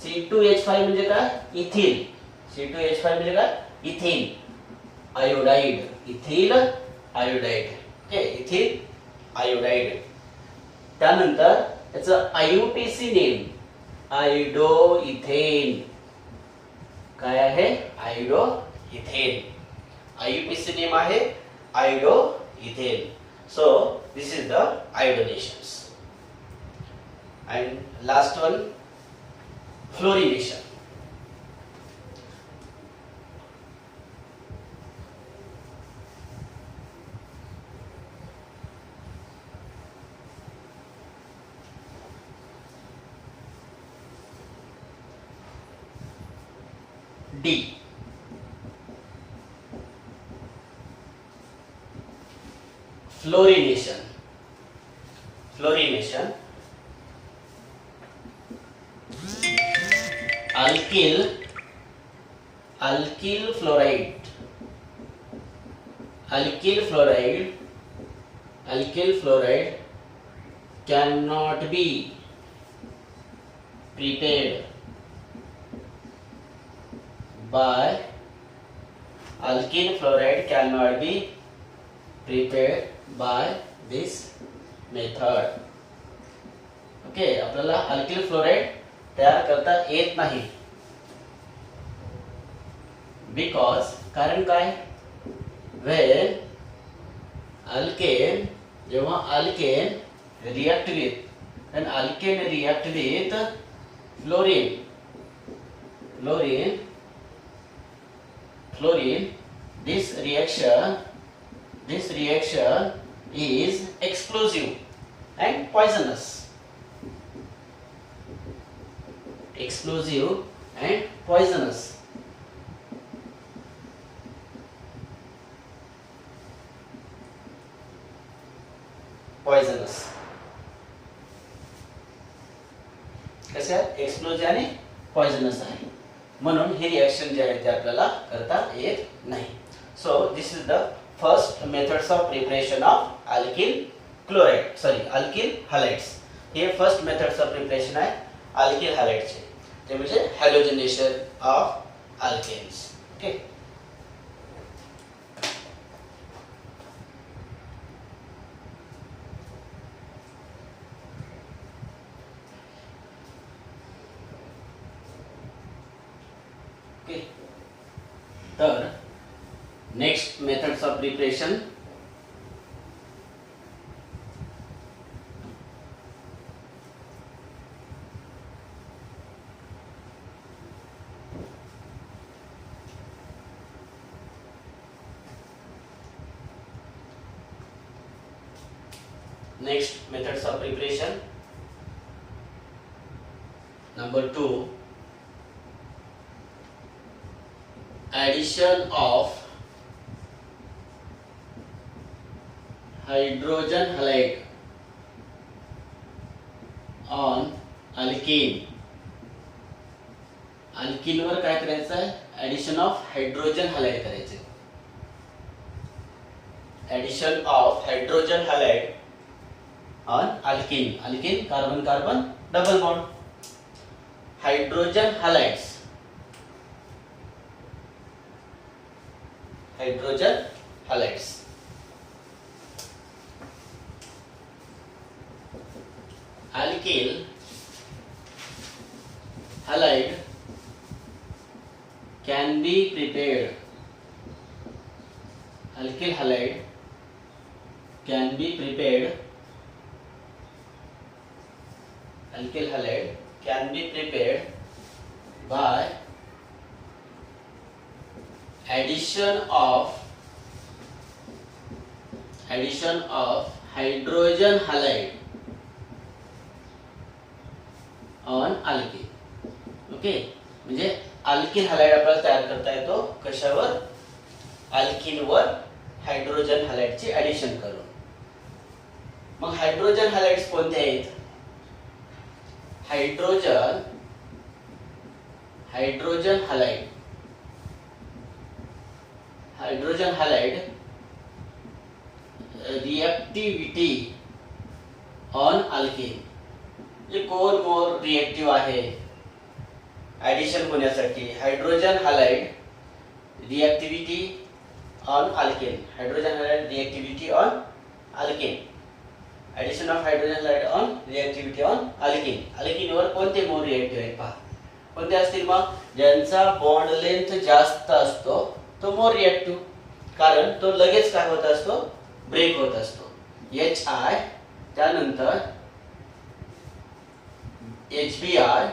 C2H5 म्हणजे काय, इथिल. C2H5 म्हणजे काय, ethyl iodide, okay, ethyl iodide. त्यानंतर त्याचं IUPAC नेम आयोडो इथेन. काय आहे, आयोडो इथेन. IUPAC नेम आहे iodo ethane. So this is the iodinations. And last one, fluorination. D. Fluorination. alkyl fluoride cannot be prepared by alkyl fluoride cannot be prepared by this method. Okay, आपल्याला अल्किल फ्लोराइड तयार करता येत नाही. बिकॉज कारण काय, when alkane जेव्हा alkane react with and alkane react with fluorine, this reaction is explosive and poisonous. कसे आहे, एक्सप्लोजिव्ह आणि पॉइझनस आहे, म्हणून ही रिएक्शन जे आहे ते आपल्याला करता येत नाही. So this is the first methods of preparation of alkyl halides. हे फर्स्ट मेथड्स ऑफ प्रिपरेशन आहे अल्किल हॅलाइड्सचे, ते म्हणजे हॅलोजनेशन ऑफ अल्केन्स. ओके, तर next methods of preparation. Next methods of preparation. Number 2, addition of hydrogen halide on alkene. Alkene वर काय करायचं आहे, ऍडिशन ऑफ हायड्रोजन हॅलाइड करायचे. Addition of hydrogen halide on alkene. Alkene carbon carbon double bond. Hydrogen halides, alkyl halide can be prepared. Alkyl halide can be prepared by addition of hydrogen halide on alkene. Okay, म्हणजे अल्किल हॅलाइड आपल्याला तयार करता येतो कशावर, अल्किन वर हायड्रोजन हॅलाइडची ऍडिशन करून. मग हायड्रोजन हॅलाइड्स कोणते आहेत, hydrogen halide reactivity on alkane. म्हणजे कोण मोर रिएक्टिव्ह आहे ऍडिशन होण्यासाठी, hydrogen halide reactivity on alkane. Addition of hydrogen halide on reactivity on alkane. Alkane वर कोणते मोर रिएक्टिव्ह आहेत पहा, कोणते असतील मग, ज्यांचा बॉन्ड लेंथ जास्त असतो तो मोर रिएक्टिव्ह, कारण तो लगेच काय होत असतो, ब्रेक होत असतो. HI त्यानंतर HBr,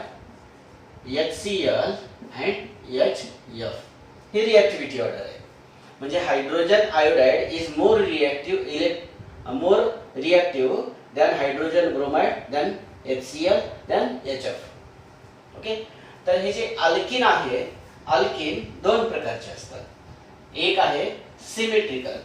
HCl and HF ही रिएक्टिव्हिटी ऑर्डर आहे. म्हणजे hydrogen iodide is more reactive than hydrogen bromide than HCl than HF. Okay, तर हे जे अल्किन आहे, अल्किन दोन प्रकारचे असतात. एक आहे सिमेट्रिकल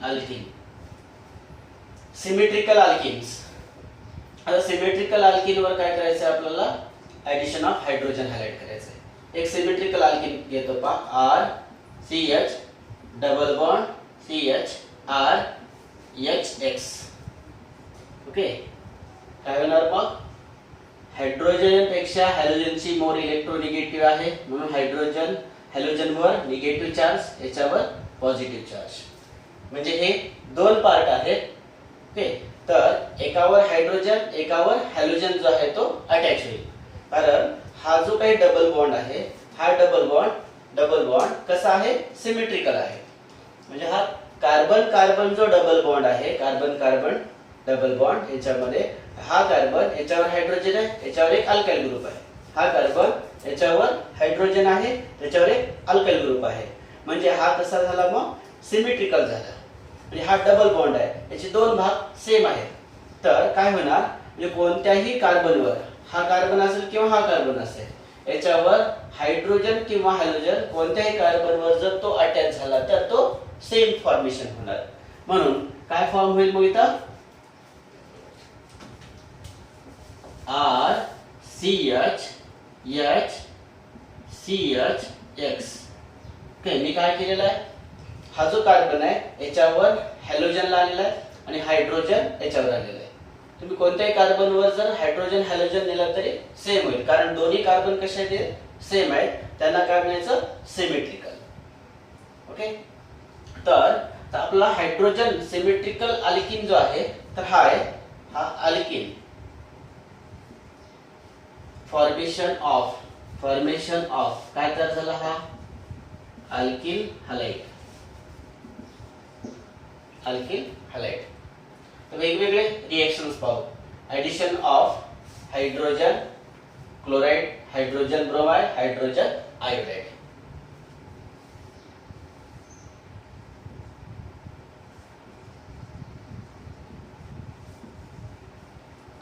अल्किन. Symmetrical alkenes. आता सिमेट्रिकल अल्किन वर काय करायचं आपल्याला, ऍडिशन ऑफ हायड्रोजन हॅलाइड करायचं आहे. एक सिमेट्रिकल अल्किन घेतो पहा R CH double bond CH R HX. Okay, काय होणार मग? हायड्रोजन पेक्षा हॅलोजनची मोर इलेक्ट्रोनिगेटिव्ह आहे म्हणून हॅलोजनवर निगेटिव्ह चार्ज, याच्यावर पॉझिटिव्ह चार्ज. म्हणजे हे दोन पार्ट आहेत. ओके, तर एकावर हायड्रोजन एकावर हॅलोजन जो आहे तो अटॅच होईल. कारण हा जो काही डबल बॉन्ड आहे हा डबल बॉन्ड कसा आहे? सिमेट्रिकल आहे. म्हणजे हा कार्बन कार्बन जो डबल बॉन्ड आहे, कार्बन कार्बन डबल बॉन्ड, याच्यामध्ये हा कार्बन याच्यावर हायड्रोजन आहे, याच्यावर एक अल्काइल ग्रुप आहे. हा कार्बन याच्यावर हायड्रोजन आहे, त्याच्यावर एक अल्काइल ग्रुप आहे. म्हणजे हा कसा झाला मग? सिमेट्रिकल झाला. म्हणजे हा डबल बॉन्ड आहे, याचे दोन भाग सेम आहेत. तर काय होणार? म्हणजे कोणत्याही कार्बनवर, हा कार्बन असेल किंवा हा कार्बन असेल, याच्यावर हायड्रोजन किंवा हॅलोजन कोणत्याही कार्बनवर जर तो अटॅच झाला तर तो सेम फॉर्मेशन होणार. म्हणून काय फॉर्म होईल मग इथं? R CH H CH X. Okay, मी काय केलेलं आहे? हा जो कार्बन आहे याच्यावर हॅलोजन आलेला आहे आणि हायड्रोजन याच्यावर आलेला आहे. तुम्ही कोणत्याही कार्बनवर जर हायड्रोजन हॅलोजन दिलं तरी सेम होईल, कारण दोन्ही कार्बन कसे आहेत? सेम आहेत. त्यांना काय म्हणायचं? सिमेट्रिकल. ओके, तर आपला हायड्रोजन सिमेट्रिकल अल्किन जो आहे तर हा आहे हा अल्किन. फॉर्मेशन ऑफ काय तयार झाला? हा अल्किल हलाइड. तर वेगवेगळे रिएक्शन्स पाहू. Addition of hydrogen chloride, hydrogen bromide, hydrogen iodide.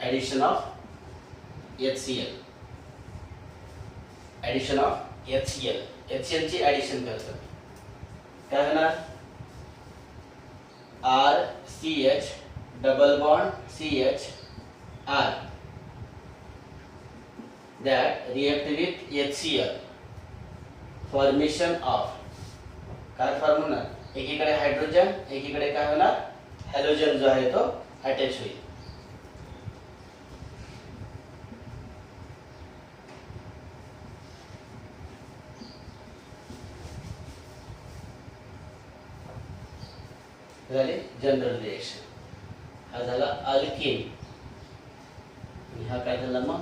Addition of HCl. Addition of HCl ची ऍडिशन करतो. काय होणार? R CH double bond CH R that react with HCl. Formation of काय फॉर्म होणार? एकीकडे हायड्रोजन, एकीकडे काय होणार? हॅलोजन जो आहे तो अटॅच होईल. झाले जनरल रिएक्शन. हा झाला अल्किन आणि हा काय झाला मग?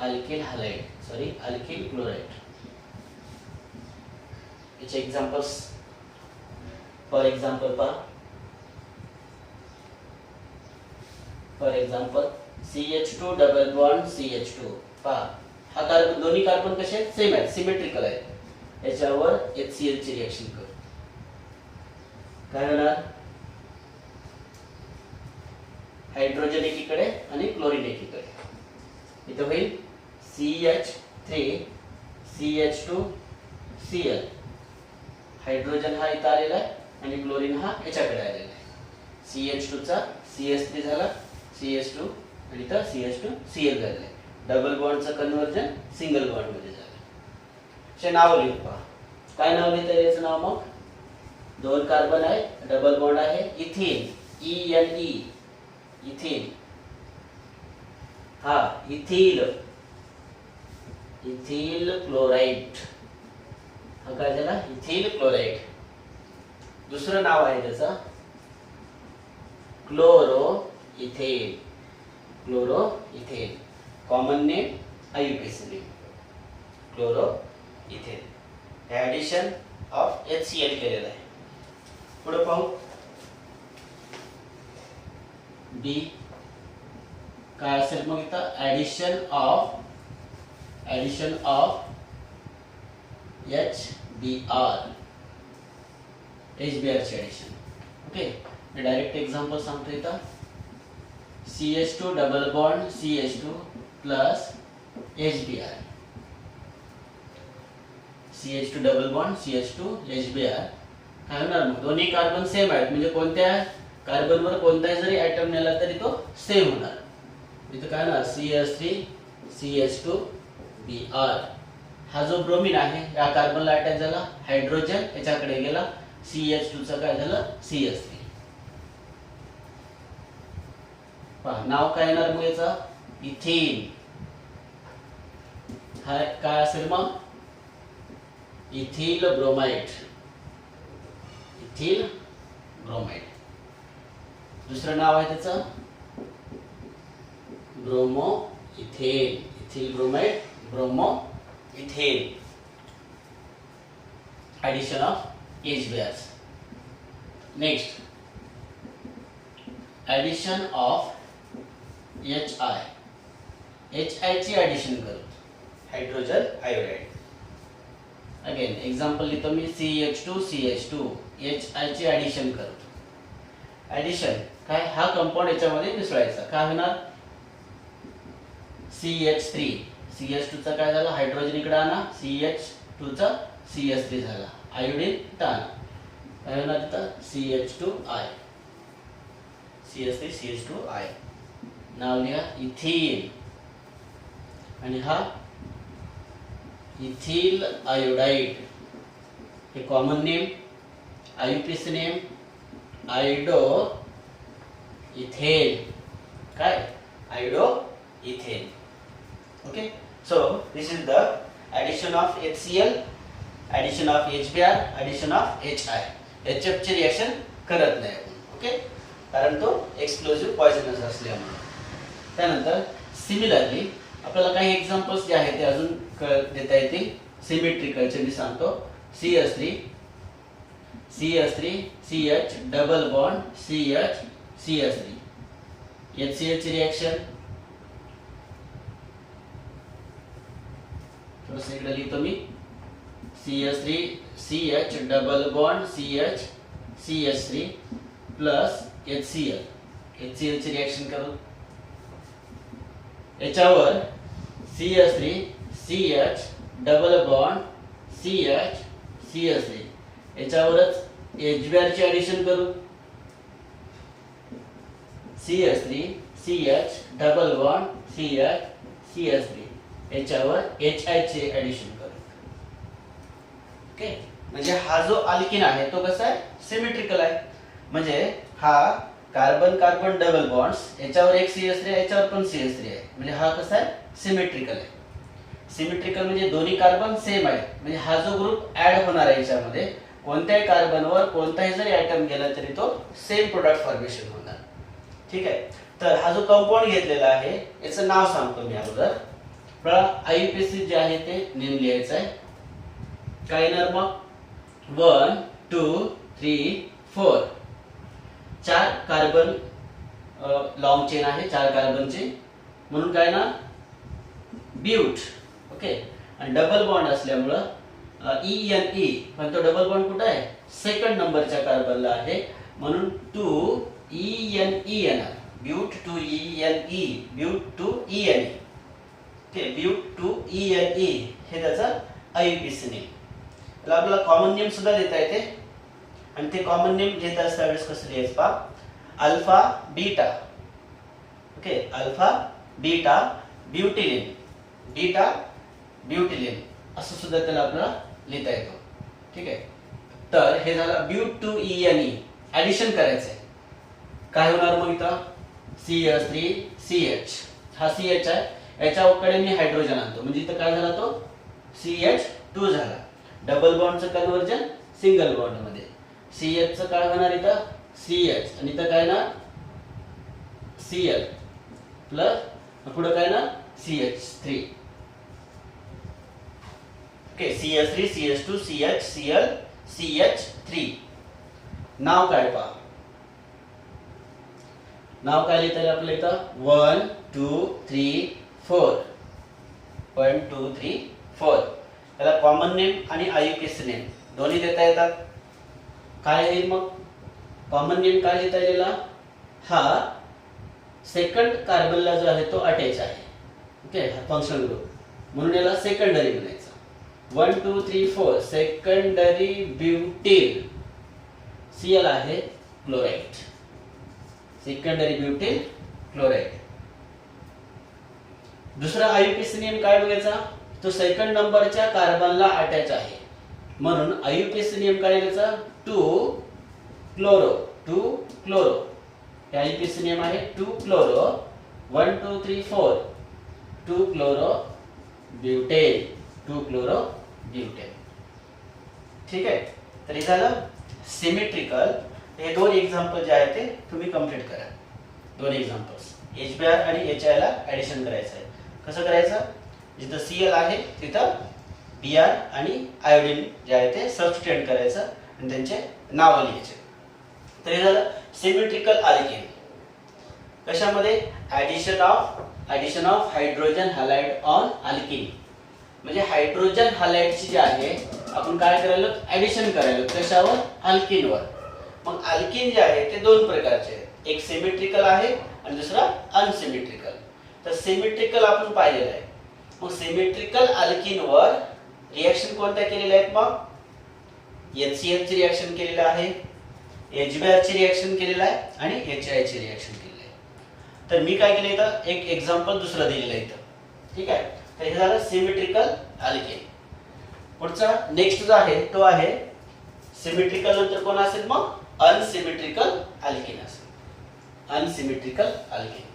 Alkyl halide, sorry alkyl chloride. याचे examples for example CH2 double bond CH2 पहा. हा कार्बन, दोन्ही कार्बन कसे आहेत? सेम आहेत, सिमेट्रिकल आहेत. याच्यावर HCl ची रिएक्शन करू. काय होणार? हायड्रोजन एकीकडे आणि क्लोरीन एकीकडे. इथं होईल CH3 CH2 Cl. हायड्रोजन हा इथं आलेला आहे आणि क्लोरीन हा याच्याकडे आलेला आहे. CH2 चा CH3 झाला, CH2 आणि इथं CH2 Cl झालेला आहे. डबल बॉन्डचं कन्वर्जन सिंगल बॉन्ड मध्ये झालं. चे नाव लिहू पहा. काय नाव लिहितं याचं नाव? मग दोन कार्बन आहे, डबल बॉन्ड आहे, इथिन ENE इथिन. हा इथिल क्लोराइड. हा काय झाला? Ethyl chloride. दुसरं नाव आहे त्याचं क्लोरो इथेन. कॉमन नेम आयुपेसिलिन. Chloro ethane. Addition of HCl केलेलं आहे. पुढे पाहू. बी काय असेल मग इथं? ऍडिशन ऑफ HBr ची ऍडिशन. ओके, डायरेक्ट एक्झाम्पल सांगतो इथं. CH2 double bond CH2 plus HBr. CH2 double bond CH2 HBr. काय होणार मग? दोन्ही कार्बन सेम आहेत, म्हणजे कोणत्या कार्बनवर कोणताही जरी ऍटम नेला तरी तो सेम होणार. इथं काय होणार? CH3 CH2 Br. हा जो ब्रोमीन आहे या कार्बनला अटॅच झाला, हायड्रोजन याच्याकडे गेला, CH2 चं काय झालं, CH3. पहा नाव काय येणार मग याचं, इथेन. हा काय असेल मग, इथिल ब्रोमाइड. Ethyl bromide. दुसरं नाव आहे त्याचं bromo ethane. Ethyl bromide, bromo ethane. Addition of HBr. Next, addition of HI. HI ची ॲडिशन करू, हायड्रोजन आयोडाइड. अगेन एक्झाम्पल लिहितो मी, CH2 CH2 HI ची ॲडिशन करतो. ॲडिशन काय, हा कंपाऊंड याच्यामध्ये मिसळायचा, काय होणार, CH3. CH2 चा काय झाला, हायड्रोजन इकडे आणा, CH2 चा CH3 झाला, आयोडीन इथं आणा, काय होणार तिथं, CH2I. CH3 CH2I. नाव लिहा इथिन. आणि हा इथिल आयोडाइड. हे common name, IUPAC name iodo ethane. काय, iodo ethane. Okay, so this is the addition of HCl, addition of HBr, addition of HI. HF ची रिएक्शन करत नाही आपण, ओके, कारण तो एक्सप्लोजिव्ह पॉइझनस असल्यामुळे. त्यानंतर सिमिलरली आपल्याला काही एक्झाम्पल्स जे आहेत ते अजून देता येतील. सिमेट्रिकलचे मी सांगतो, CH3 CH3 CH double bond CH CH3. HCl ची रिएक्शन थोडंसं इकडे लिहितो मी, CH3 CH double bond CH CH3 plus HCl. HCl ची रिएक्शन करू, याच्यावर CH3 CH double bond CH CH3, याच्यावरच HBr ची ॲडिशन करू, CH3 CH double bond CH CH3, याच्यावर HI चे ॲडिशन करू. ओके, म्हणजे हा जो अल्किन आहे तो कसा आहे, सिमेट्रिकल आहे. म्हणजे हा कार्बन कार्बन डबल बॉन्ड्स, याच्यावर एक CH3 आहे, याच्यावर पण CH3 आहे, म्हणजे हा कसा आहे, सिमेट्रिकल आहे. सिमेट्रिकल म्हणजे दोन्ही कार्बन सेम आहे, म्हणजे हा जो ग्रुप ऍड होणार आहे याच्यामध्ये कोणत्याही कार्बनवर कोणताही जरी ॲटम गेला तरी तो सेम प्रोडक्ट फॉर्मेशन होणार. ठीक आहे, तर हा जो कंपाऊंड घेतलेला आहे याचं नाव सांगतो मी अगोदर. IUPAC जे आहे ते नेम लिहायचं आहे. काय येणार मग, 1 2 3 4. 4 कार्बन लॉंग चेन आहे, 4 कार्बनची, म्हणून काय ना ब्यूट. ओके, आणि डबल बॉन्ड असल्यामुळं ENE, पण तो डबल बॉन्ड कुठे आहे, सेकंड नंबरच्या कार्बनला आहे, म्हणून 2ENE येणार. ब्यूट 2ENE, ब्यूट 2ENE. ओके, ब्यूट 2ENE हे त्याचं IUPAC नेम. त्याला आपल्याला कॉमन नेम सुद्धा देता येते, आणि ते कॉमन नेम घेत असता वेळेस कसं लिहायचं पहा, alpha beta. Okay, alpha beta butylene, beta butylene असं सुद्धा त्याला आपल्याला लिहिता येतो. ठीक आहे, तर हे झालं ब्यूट 2ENE. ॲडिशन करायचं आहे, काय होणार मग इथं, CH3 CH, हा CH आहे, याच्याकडे मी हायड्रोजन आणतो, म्हणजे इथं काय झाला तो CH2 झाला. डबल बॉन्डचं कन्वर्जन सिंगल बॉन्ड मध्ये, CH चं काय होणार इथं CH, आणि इथं काय ना Cl प्लस पुढे काय ना CH3. Okay, CH3 CH2 CH Cl CH3. नाव काय पहा, नाव काय लिहिता येईल आपल्या इथं, 1 2 3 4. 1 2 3 4. त्याला कॉमन नेम आणि IUPAC नेम दोन्ही देता येतात. काय येईल मग, कॉमन नेम काय देता येईल, हा सेकंड कार्बनला जो आहे तो अटॅच आहे. ओके, हा फंक्शनल ग्रुप, म्हणून याला सेकंडरी म्हणायचं. 1 2 3 4 सेकंडरी ब्युटिल. Cl आहे क्लोराइड, सेकंडरी ब्युटिल क्लोराइड. दुसरा IUPAC नेम काय बघायचा, तो सेकंड नंबरच्या कार्बनला अटॅच आहे. म्हणून IUPAC नियम काय याचा 2 क्लोरो 2 क्लोरो. हे IUPAC नियम आहे 2 chloro 1 2 3 4 2 chloro butane 2 chloro butane. ठीक आहे. तर हे झालं सिमेट्रिकल. हे दोन एक्झाम्पल जे आहेत ते तुम्ही कंप्लीट करा. दोन एक्झाम्पल्स HBr आणि HI ला ऍडिशन करायचं आहे. कसं करायचं? जिथं Cl आहे तिथं Br आणि आयोडीन जे आहे ते सबस्टिट्यूट करायचं आणि त्यांचे नाव लिहायचे. तर हे झालं सिमेट्रिकल अल्केन. कशामध्ये? Addition of hydrogen halide on alkyne. म्हणजे हायड्रोजन हॅलाइडची जी आहे आपण काय करायला ऍडिशन करायला कशावर? अल्कीनवर. मग अल्कीन जे आहे ते दोन प्रकारचे आहेत. एक सिमेट्रिकल आहे आणि दुसरा अनसिमेट्रिकल. तर सिमेट्रिकल आपण पाहिलेलं आहे. मग सिमेट्रिकल अल्कीनवर रिएक्शन कोणत्या केलेल्या आहेत? मग HCl ची रिएक्शन केलेली आहे, HBr ची रिएक्शन केलेलं आहे आणि HI ची रिएक्शन केलेली आहे. तर मी काय केलं इथं एक एक्झाम्पल दुसरं दिलेलं आहे इथं. ठीक आहे. तर हे झालं सिमेट्रिकल अल्केन. पुढचा नेक्स्ट जो आहे तो आहे सिमेट्रिकल नंतर कोण असेल? मग अनसिमेट्रिकल अल्केन असेल. Unsymmetrical alkane.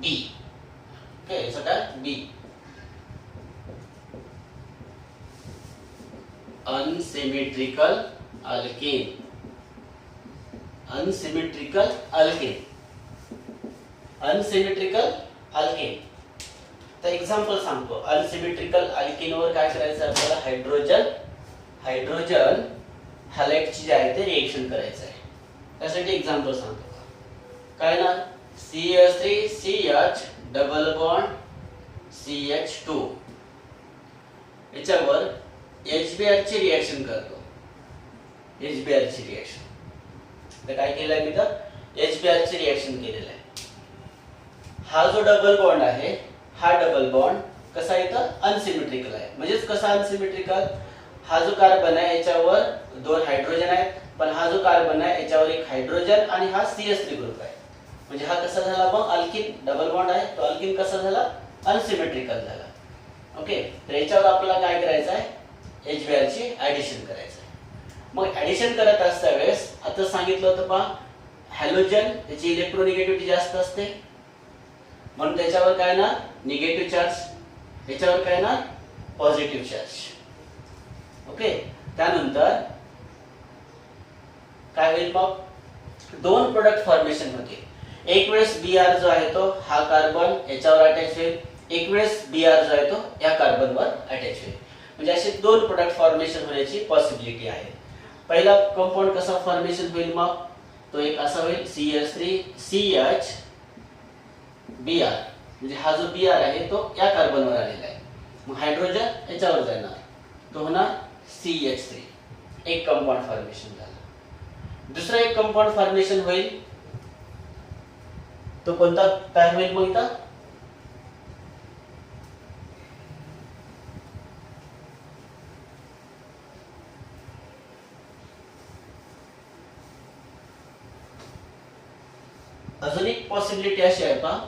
B. Okay, so that B. Unsymmetrical alkane. Unsymmetrical alkane. Unsymmetrical alkane. तर एक्झाम्पल सांगतो. अनसिमेट्रिकल अल्केनवर काय करायचं आपल्याला? हायड्रोजन हॅलाइडची जी आहे ते रिएक्शन करायचं आहे. त्यासाठी एक्झाम्पल सांगतो. काय ना? CH3CH डबल बॉन्ड CH2 याच्यावर HBr ची रिएक्शन करतो. HBr ची रिएक्शन. तर काय केलंय मी तर HBr ची रिएक्शन केलेलं आहे. हा जो डबल बॉन्ड आहे हा डबल बॉन्ड कसा इथं अनसिमेट्रिकल आहे. म्हणजेच कसा अनसिमेट्रिकल? हा जो कार्बन आहे याच्यावर दोन हायड्रोजन आहेत, पण हा जो कार्बन आहे याच्यावर एक हायड्रोजन आणि हा CH3 ग्रुप आहे. म्हणजे हा कसा झाला? मग अल्कीन डबल बॉन्ड आहे तो अल्कीन कसा झाला? अनसिमेट्रिकल झाला. ओके. तर याच्यावर आपल्याला काय करायचं आहे? HBr ची ऍडिशन करायचं आहे. मग ऍडिशन करत असता वेळेस आता सांगितलं होतं पहा, हॅलोजन त्याची इलेक्ट्रोनिगेटिव्हिटी जास्त असते म्हणून त्याच्यावर काय ना निगेटिव्ह चार्ज, त्याच्यावर काय ना पॉझिटिव्ह चार्ज. ओके. त्यानंतर काय होईल? मग दोन प्रोडक्ट फॉर्मेशन होते. एक वेळेस Br जो आहे तो हा कार्बन याच्यावर अटॅच होईल, एक वेळेस Br जो आहे तो या कार्बनवर अटॅच होईल. म्हणजे असे दोन प्रोडक्ट फॉर्मेशन होण्याची पॉसिबिलिटी आहे. पहिला कंपाऊंड कसा फॉर्मेशन होईल? मग तो एक असा होईल CH3CH Br. म्हणजे हा जो Br आहे तो या कार्बनवर आलेला आहे. मग हायड्रोजन याच्यावर जाणार, तो होणार CH3. एक कंपाऊंड फॉर्मेशन झालं. दुसरा एक कंपाऊंड फॉर्मेशन होईल तो कोणता तयार होईल? मग इथं अजून एक पॉसिबिलिटी अशी आहे पहा.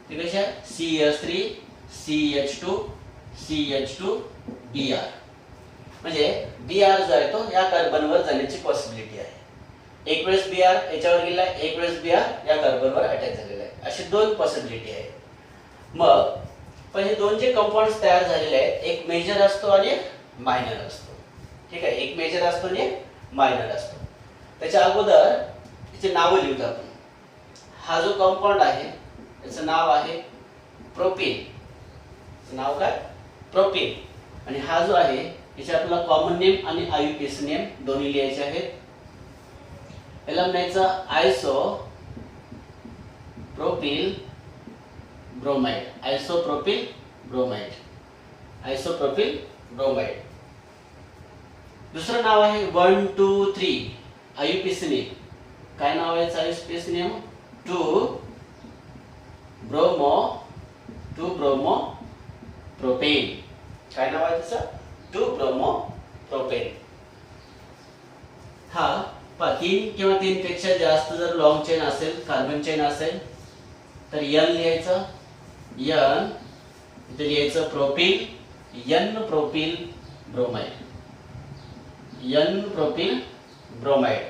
ती कशी आहे? CH3CH2 CH2 Br. म्हणजे Br जो आहे तो या कार्बनवर जाण्याची पॉसिबिलिटी आहे. एक वेळेस Br याच्यावर गेला, एक वेळेस Br या कार्बनवर अटॅच झालेला आहे. अशी दोन पॉसिबिलिटी आहे. मग पण हे दोन जे कंपाऊंड्स तयार झालेले आहेत एक मेजर असतो आणि एक मायनर असतो. ठीक आहे. एक मेजर असतो आणि एक मायनर असतो. त्याच्या अगोदर त्याचे नाव लिहूत आपण. हा जो कंपाऊंड आहे त्याचं नाव आहे प्रोपेन. नाव काय? प्रोपेन. आणि हा जो आहे याचे आपल्याला कॉमन नेम आणि IUPAC नेम दोन्ही लिहायचे आहेत. याला म्हणायचं isopropyl bromide. Isopropyl bromide. Isopropyl bromide. दुसरं नाव आहे 1 2 3 IUPAC नेम. काय नाव आहे IUPAC name? To bromo propane. काय नाव आहे त्याचं? 2 ब्रोमो प्रोपेन. हा तीन किंवा तीन पेक्षा जास्त जर लॉंग चेन असेल, कार्बन चेन असेल तर N लिहायचं. N इथे लिहायचं propyl, N propyl bromide, N propyl bromide.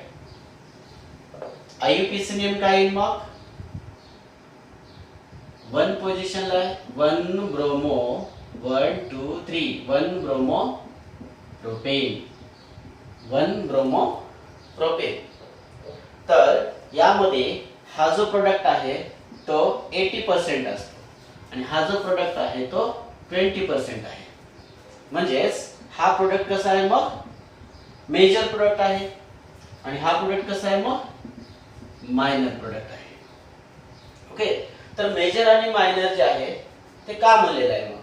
IUPAC name काय येईल मग? 1 पोझिशनला आहे 1 bromo 1 2 3 1 bromo propane, 1 bromo propane. तर यामध्ये हा जो प्रोडक्ट आहे तो 80% असतो आणि हा जो प्रोडक्ट आहे तो 20% आहे. म्हणजेच हा प्रोडक्ट कसा आहे मग? मेजर प्रोडक्ट आहे आणि हा प्रोडक्ट कसा आहे मग? मायनर प्रोडक्ट आहे. ओके, तर मेजर आणि मायनर जे आहे ते का म्हणलेलं आहे मग?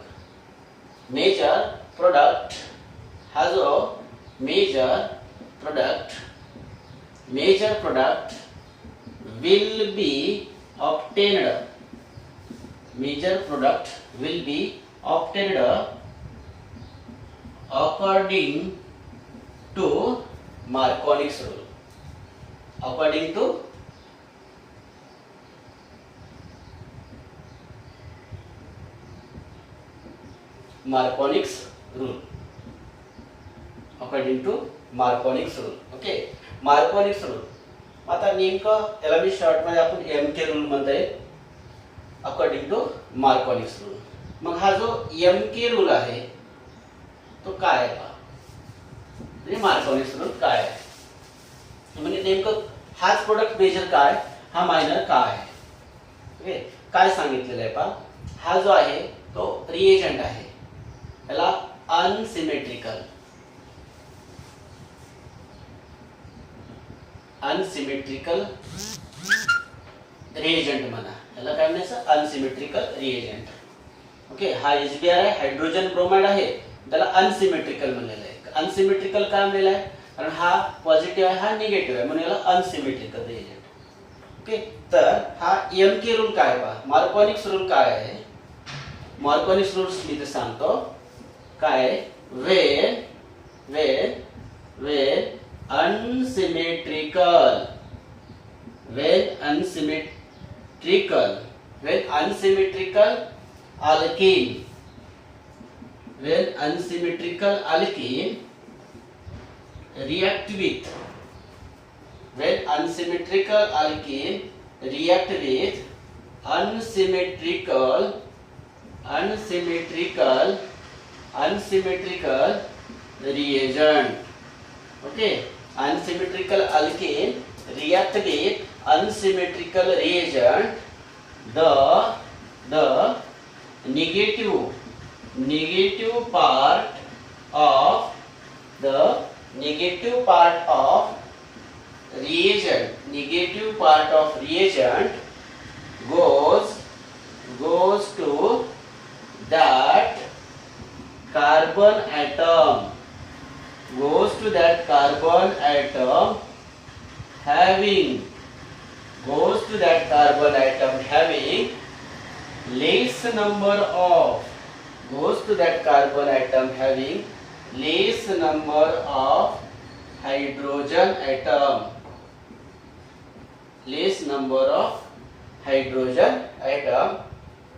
मेजर प्रोडक्ट हा जो major product will be obtained, major product will be obtained according to Marconi's rule. According to Marconi's rule. According to Marconi's rule. Okay, Marconi's rule. आता नेमकं त्याला मी शॉर्ट मध्ये आपण MK रूल म्हणता येईल. According to Markovnikov's rule. मग हा जो MK रूल आहे तो काय आहे पहा? म्हणजे मार्कोनिक्स रूल काय आहे? म्हणजे नेमकं हाच प्रोडक्ट मेजर काय, हा मायनर काय आहे? ओके, काय सांगितलेलं आहे पहा? हा जो आहे तो रिएजंट आहे, त्याला अनसिमेट्रिकल रिएजंट म्हणा. याला काय म्हणायचं? Unsymmetrical reagent. ओके, हा HBr आहे, हायड्रोजन ब्रोमाइड आहे, त्याला अनसिमेट्रिकल म्हणलेलं आहे. अनसिमेट्रिकल का म्हणलेलं आहे? कारण हा पॉझिटिव्ह आहे, हा निगेटिव्ह आहे, म्हणून याला अनसिमेट्रिकल रिएजंट. ओके, तर हा MK रूल काय पहा? मार्कोनिक्स रूल काय आहे? मार्कोनिक्स रूल्स मी ते सांगतो काय. when unsymmetrical alkene react with unsymmetrical reagent. Okay, unsymmetrical alkene react with unsymmetrical reagent. The negative part of reagent goes to that carbon atom having less number of hydrogen atom.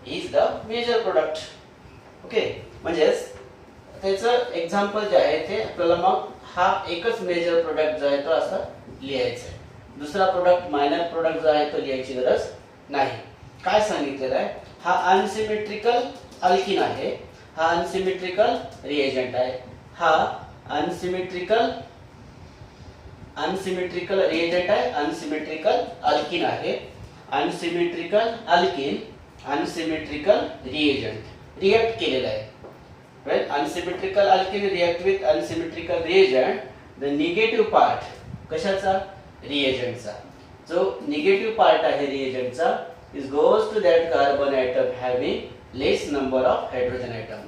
Is the major product. Okay, म्हणजेच त्याचं एक्झाम्पल जे आहे ते आपल्याला मग हा एकच मेजर प्रोडक्ट जो आहे तो असा लिहायचा आहे. दुसरा प्रोडक्ट मायनर प्रोडक्ट जो आहे तो लिहायची गरज नाही. काय सांगितलेलं आहे? हा अनसिमेट्रिकल अल्किन आहे, हा अनसिमेट्रिकल रिएजंट आहे, हा अनसिमेट्रिकल रिएजंट आहे, अनसिमेट्रिकल अल्किन आहे. Unsymmetrical alkene unsymmetrical reagent react केलेला आहे. When unsymmetrical alkene react with unsymmetrical reagent, the negative part कशाचा? रिएजंटचा. जो निगेटिव्ह पार्ट आहे रिएजंटचा is goes to that carbon atom having less number of hydrogen atom.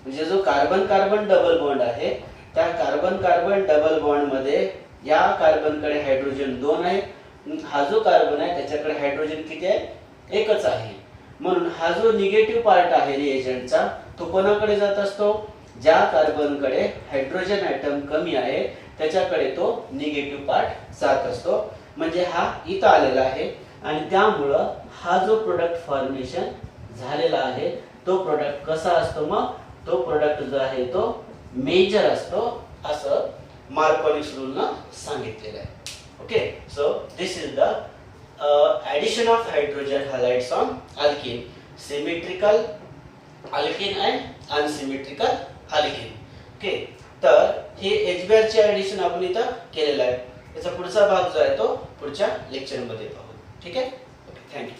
म्हणजे जो कार्बन कार्बन डबल बॉन्ड आहे त्या कार्बन कार्बन डबल बॉन्ड मध्ये या कार्बन कडे हायड्रोजन 2 आहे हा जो कार्बन आहे त्याच्याकडे हायड्रोजन किती आहे? एकच आहे. म्हणून हा जो निगेटिव्ह पार्ट आहे रिएजंटचा तो कोणाकडे जात असतो? ज्या कार्बनकडे हायड्रोजन ॲटम कमी आहे त्याच्याकडे तो निगेटिव्ह पार्ट जात असतो. म्हणजे हा इथं आलेला आहे आणि त्यामुळं हा जो प्रोडक्ट फॉर्मेशन झालेला आहे तो प्रोडक्ट कसा असतो? मग तो प्रोडक्ट जो आहे तो मेजर असतो असं मार्कोनिक्स रूलनं सांगितलेलं आहे. Okay, so this is the addition of hydrogen halides on alkene, symmetrical alkene and unsymmetrical alkene. Okay, तर हे HBr चे ऍडिशन आपण इथं केलेलं आहे. याचा पुढचा भाग जो आहे तो पुढच्या लेक्चर मध्ये पाहू. ठीक आहे, ओके, थँक्यू.